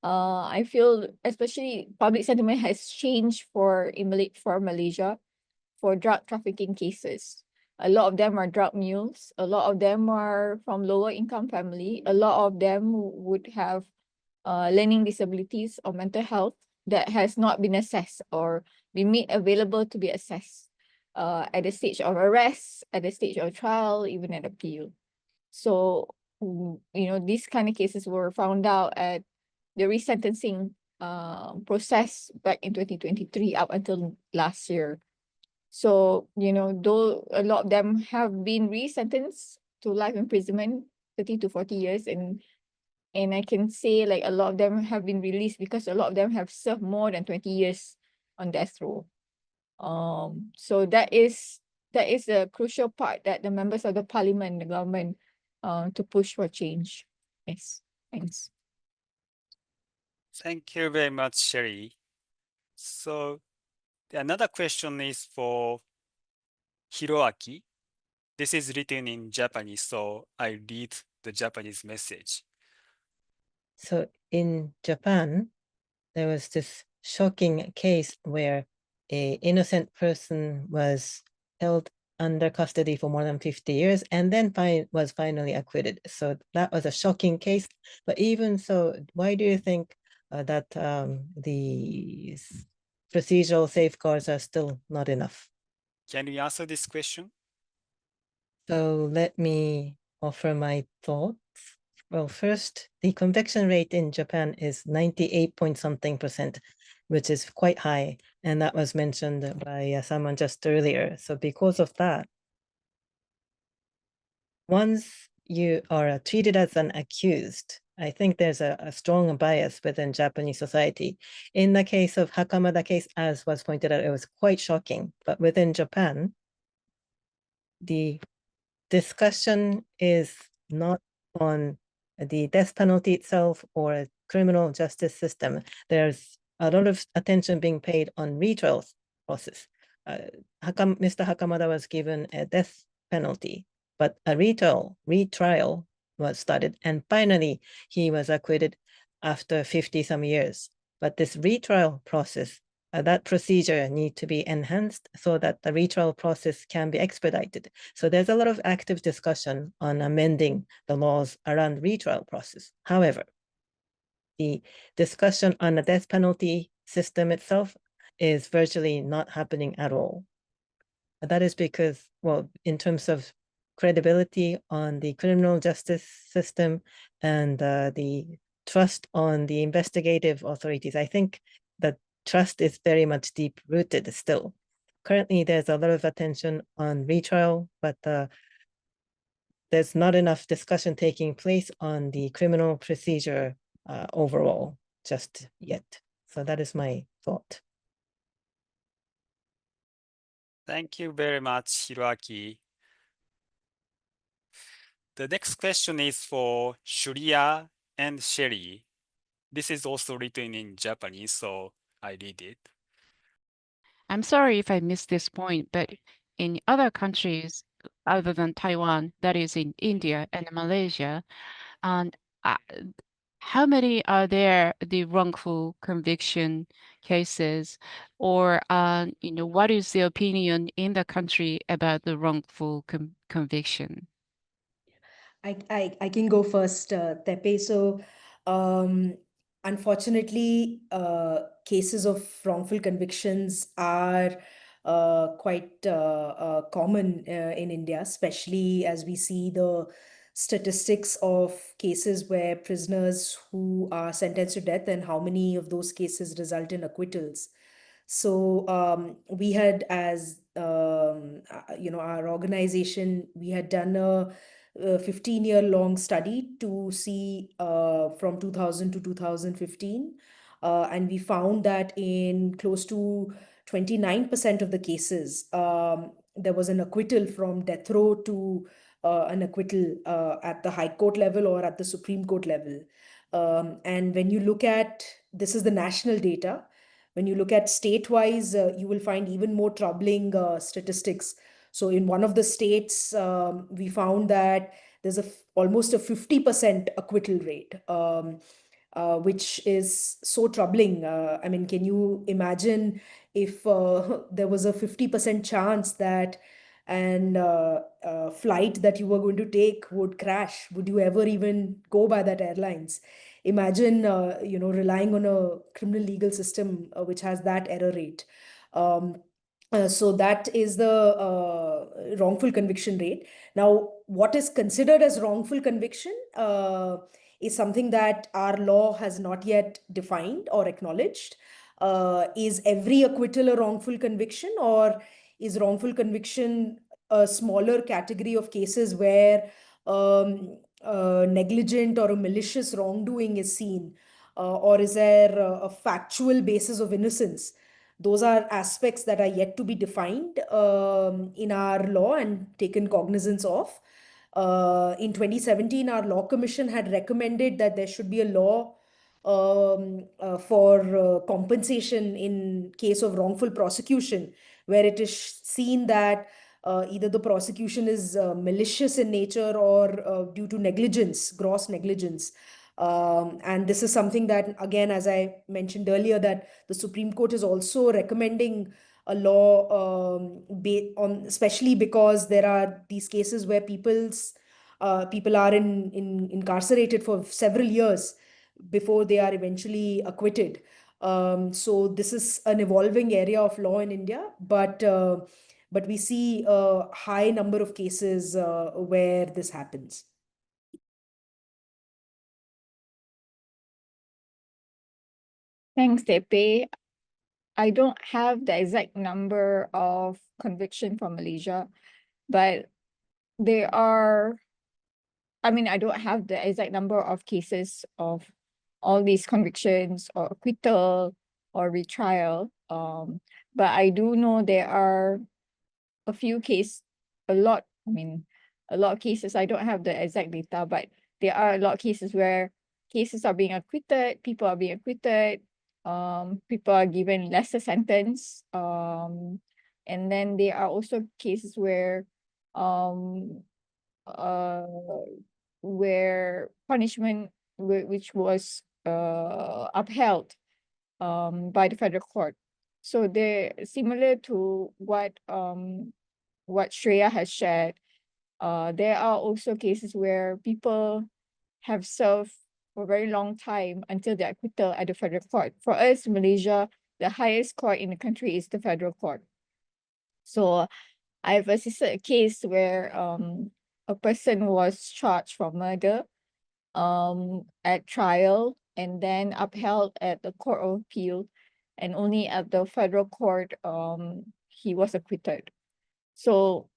I feel especially public sentiment has changed for Malaysia for drug trafficking cases. A lot of them are drug mules. A lot of them are from lower income family. A lot of them would have learning disabilities or mental health that has not been assessed or been made available to be assessed at the stage of arrest, at the stage of trial, even at appeal. So, these kind of cases were found out at the resentencing process back in 2023 up until last year. So, though a lot of them have been resentenced to life imprisonment, 30 to 40 years, and I can say like a lot of them have been released because a lot of them have served more than 20 years on death row. So that is a crucial part that the members of the parliament, the government, to push for change. Yes, thanks. Thank you very much, Sherry. So another question is for Hiroaki. This is written in Japanese, so I read the Japanese message. So in Japan, there was this shocking case where an innocent person was held under custody for more than 50 years and then was finally acquitted. So that was a shocking case. But even so, why do you think that the procedural safeguards are still not enough? Can you answer this question? So let me offer my thoughts. Well, first, the conviction rate in Japan is 98 point something %, which is quite high. And that was mentioned by someone just earlier. So because of that, once you are treated as an accused, I think there's a strong bias within Japanese society. In the case of Hakamada case, as was pointed out, it was quite shocking. But within Japan, the discussion is not on the death penalty itself or criminal justice system. There's a lot of attention being paid on retrial process. Mr. Hakamada was given a death penalty, but a retrial was started, and finally he was acquitted after 50 some years. But this retrial process, that procedure need to be enhanced so that the retrial process can be expedited. So there's a lot of active discussion on amending the laws around retrial process. However, the discussion on the death penalty system itself is virtually not happening at all. That is because, well, in terms of credibility on the criminal justice system and the trust on the investigative authorities, I think that trust is very much deep-rooted still. Currently, there's a lot of attention on retrial, but there's not enough discussion taking place on the criminal procedure overall just yet. So that is my thought. Thank you very much, Hiroaki. The next question is for Shreya and Sherry. This is also written in Japanese, so I read it. I'm sorry if I missed this point, but in other countries other than Taiwan, that is in India and Malaysia, and how many are there the wrongful conviction cases, or what is the opinion in the country about the wrongful conviction? I can go first, Tepe. So, unfortunately, cases of wrongful convictions are quite common in India, especially as we see the statistics of cases where prisoners who are sentenced to death and how many of those cases result in acquittals. So we had, as our organization, we had done a 15-year-long study to see from 2000 to 2015. And we found that in close to 29% of the cases, there was an acquittal from death row to an acquittal at the High Court level or at the Supreme Court level. And when you look at, this is the national data, when you look at state-wise, you will find even more troubling statistics. So in one of the states, we found that there's almost a 50% acquittal rate, which is so troubling. I mean, can you imagine if there was a 50% chance that an flight that you were going to take would crash? Would you ever even go by that airlines? Imagine, relying on a criminal legal system which has that error rate. So that is the wrongful conviction rate. Now, what is considered as wrongful conviction is something that our law has not yet defined or acknowledged. Is every acquittal a wrongful conviction, or is wrongful conviction a smaller category of cases where negligent or a malicious wrongdoing is seen? Or is there a factual basis of innocence? Those are aspects that are yet to be defined in our law and taken cognizance of. In 2017, our Law Commission had recommended that there should be a law for compensation in case of wrongful prosecution, where it is seen that either the prosecution is malicious in nature or due to negligence, gross negligence. And this is something that, again, as I mentioned earlier, that the Supreme Court is also recommending a law especially because there are these cases where people are incarcerated for several years before they are eventually acquitted. So this is an evolving area of law in India, but we see a high number of cases where this happens. Thanks, Tepe. I don't have the exact number of conviction from Malaysia, but there are, I mean, I don't have the exact number of cases of all these convictions or acquittal or retrial. But I do know there are a few cases, a lot of cases. I don't have the exact data, but there are a lot of cases where cases are being acquitted, people are being acquitted, people are given lesser sentence. And then there are also cases where where punishment which was upheld by the federal court. So they're similar to what Shreya has shared. There are also cases where people have served for a very long time until they're acquitted at the federal court. For us, Malaysia, the highest court in the country is the federal court. So I've assisted a case where a person was charged for murder at trial and then upheld at the Court of Appeal, and only at the federal court he was acquitted. So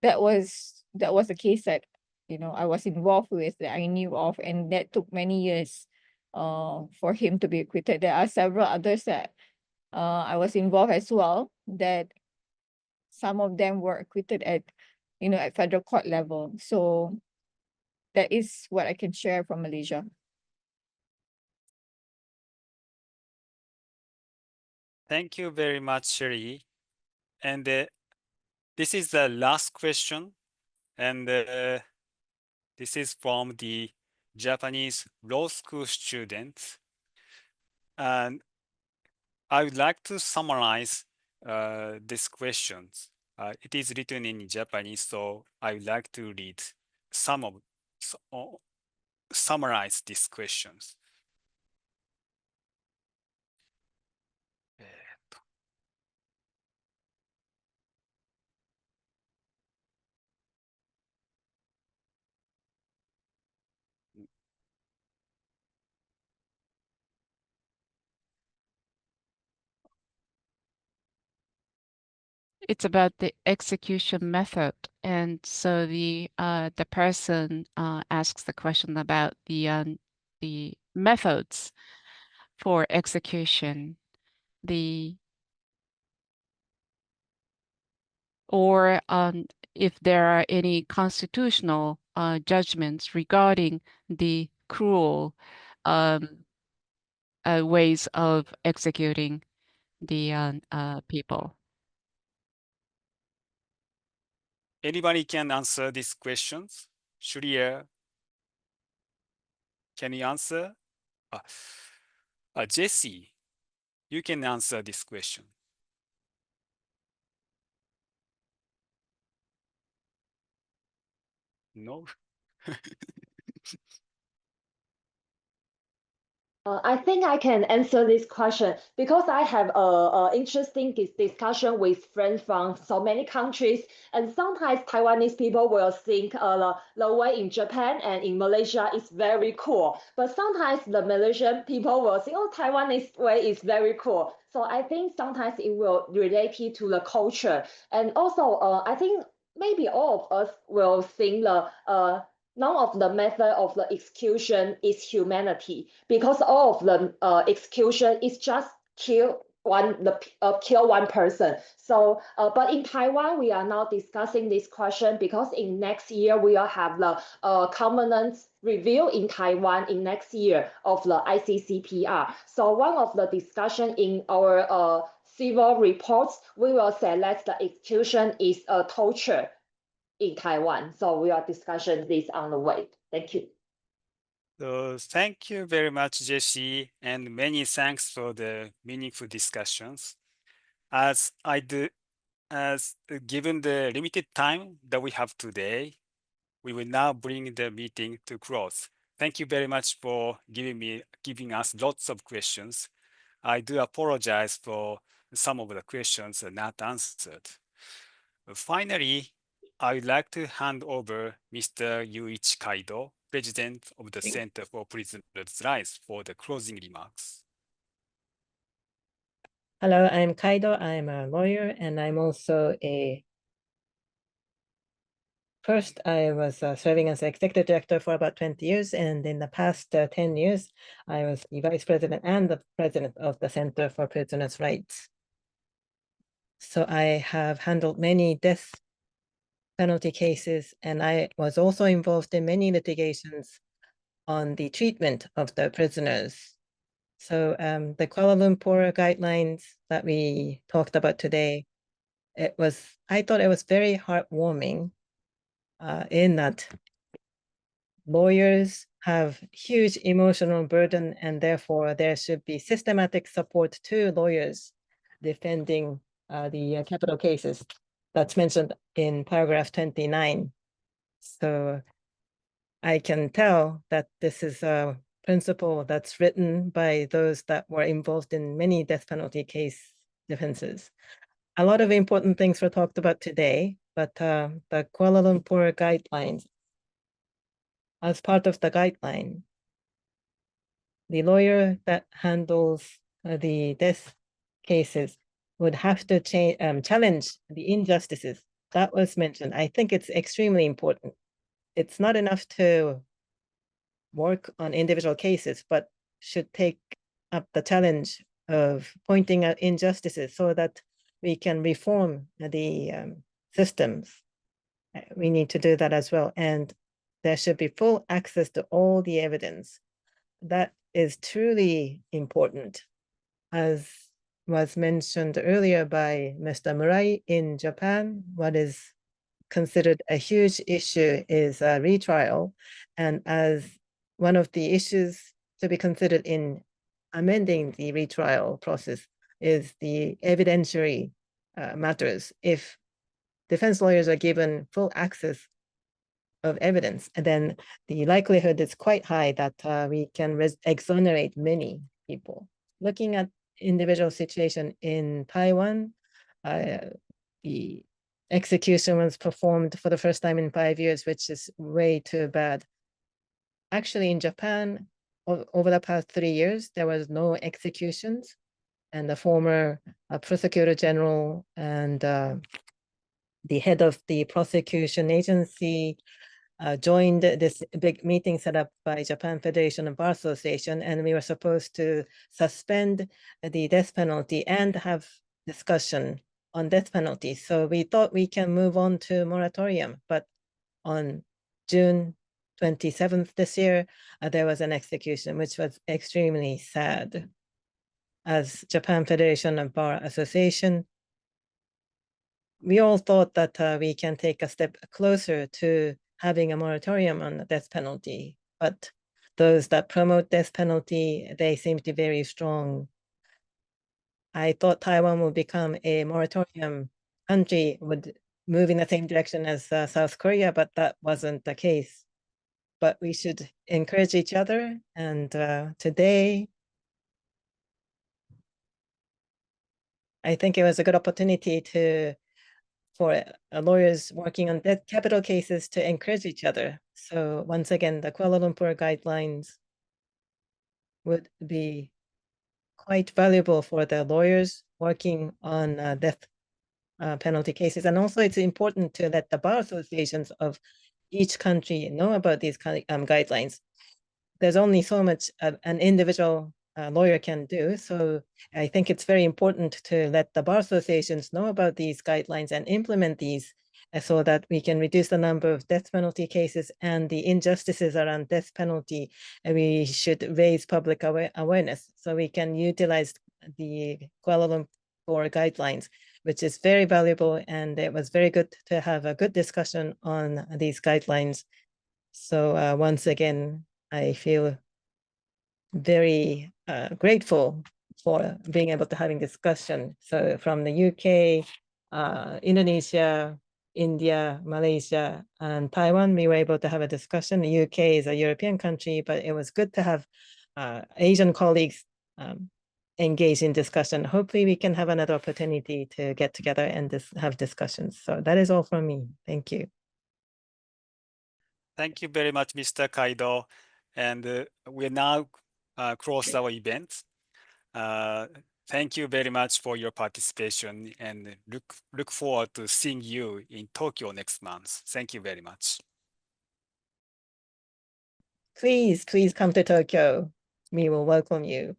that was a case that I was involved with, that I knew of, and that took many years for him to be acquitted. There are several others that I was involved as well, that some of them were acquitted at federal court level. So that is what I can share from Malaysia. Thank you very much, Sherry. And this is the last question. And this is from the Japanese law school students. And I would like to summarize these questions. It is written in Japanese, so I would like to read summarize these questions. It's about the execution method, and so the person asks the question about the methods for execution, or if there are any constitutional judgments regarding the cruel ways of executing the people. Anybody can answer these questions? Shreya, can you answer? Jesse, you can answer this question. No? I think I can answer this question because I have a interesting discussion with friends from so many countries, and sometimes Taiwanese people will think the way in Japan and in Malaysia is very cool, but sometimes the Malaysian people will think, oh, Taiwanese way is very cool. So I think sometimes it will relate it to the culture, and also I think maybe all of us will think the none of the method of the execution is humanity because all of the execution is just kill one person. So, but in Taiwan, we are now discussing this question because in next year we will have the covenant review in Taiwan in next year of the ICCPR. So one of the discussion in our civil reports, we will say that the execution is a torture in Taiwan. So we are discussing this on the way. Thank you. So thank you very much, Jessie, and many thanks for the meaningful discussions. As given the limited time that we have today, we will now bring the meeting to close. Thank you very much for giving us lots of questions. I do apologize for some of the questions not answered. Finally, I would like to hand over Mr. Yuichi Kaido, President of the Center for Prisoners' Rights, for the closing remarks. Hello, I'm Kaido. I'm a lawyer, and I'm also First, I was serving as executive director for about 20 years, and in the past 10 years, I was the vice president and the president of the Center for Prisoners' Rights. So I have handled many death penalty cases, and I was also involved in many litigations on the treatment of the prisoners. So the Kuala Lumpur guidelines that we talked about today, I thought it was very heartwarming in that lawyers have huge emotional burden, and therefore there should be systematic support to lawyers defending the capital cases that's mentioned in paragraph 29. So I can tell that this is a principle that's written by those that were involved in many death penalty case defenses. A lot of important things were talked about today, but the Kuala Lumpur guidelines, as part of the guideline, the lawyer that handles the death cases would have to challenge the injustices that was mentioned. I think it's extremely important. It's not enough to work on individual cases, but should take up the challenge of pointing out injustices so that we can reform the systems. We need to do that as well. And there should be full access to all the evidence. That is truly important. As was mentioned earlier by Mr. Murai, in Japan, what is considered a huge issue is a retrial. And as one of the issues to be considered in amending the retrial process is the evidentiary matters. If defense lawyers are given full access of evidence, and then the likelihood is quite high that we can exonerate many people. Looking at individual situation in Taiwan, the execution was performed for the first time in 5 years, which is way too bad. Actually, in Japan, over the past 3 years, there was no executions, and the former prosecutor general and the head of the prosecution agency joined this big meeting set up by Japan Federation of Bar Association, and we were supposed to suspend the death penalty and have discussion on death penalty. So we thought we can move on to moratorium, but on June 27th this year, there was an execution, which was extremely sad. As Japan Federation of Bar Association, we all thought that we can take a step closer to having a moratorium on the death penalty, but those that promote death penalty, they seem to be very strong. I thought Taiwan would become a moratorium country, would move in the same direction as South Korea, but that wasn't the case. But we should encourage each other, and today I think it was a good opportunity for lawyers working on debt capital cases to encourage each other. So once again, the Kuala Lumpur guidelines would be quite valuable for the lawyers working on death penalty cases. And also it's important to let the bar associations of each country know about these guidelines. There's only so much an individual lawyer can do. So I think it's very important to let the bar associations know about these guidelines and implement these so that we can reduce the number of death penalty cases and the injustices around death penalty. And we should raise public awareness so we can utilize the Kuala Lumpur guidelines, which is very valuable. And it was very good to have a good discussion on these guidelines. So once again, I feel very grateful for being able to having discussion. So from the UK, Indonesia, India, Malaysia, and Taiwan, we were able to have a discussion. The UK is a European country, but it was good to have Asian colleagues engage in discussion. Hopefully we can have another opportunity to get together and have discussions. So that is all from me. Thank you. Thank you very much, Mr. Kaido. And we now close our event. Thank you very much for your participation and look forward to seeing you in Tokyo next month. Thank you very much. Please come to Tokyo. We will welcome you.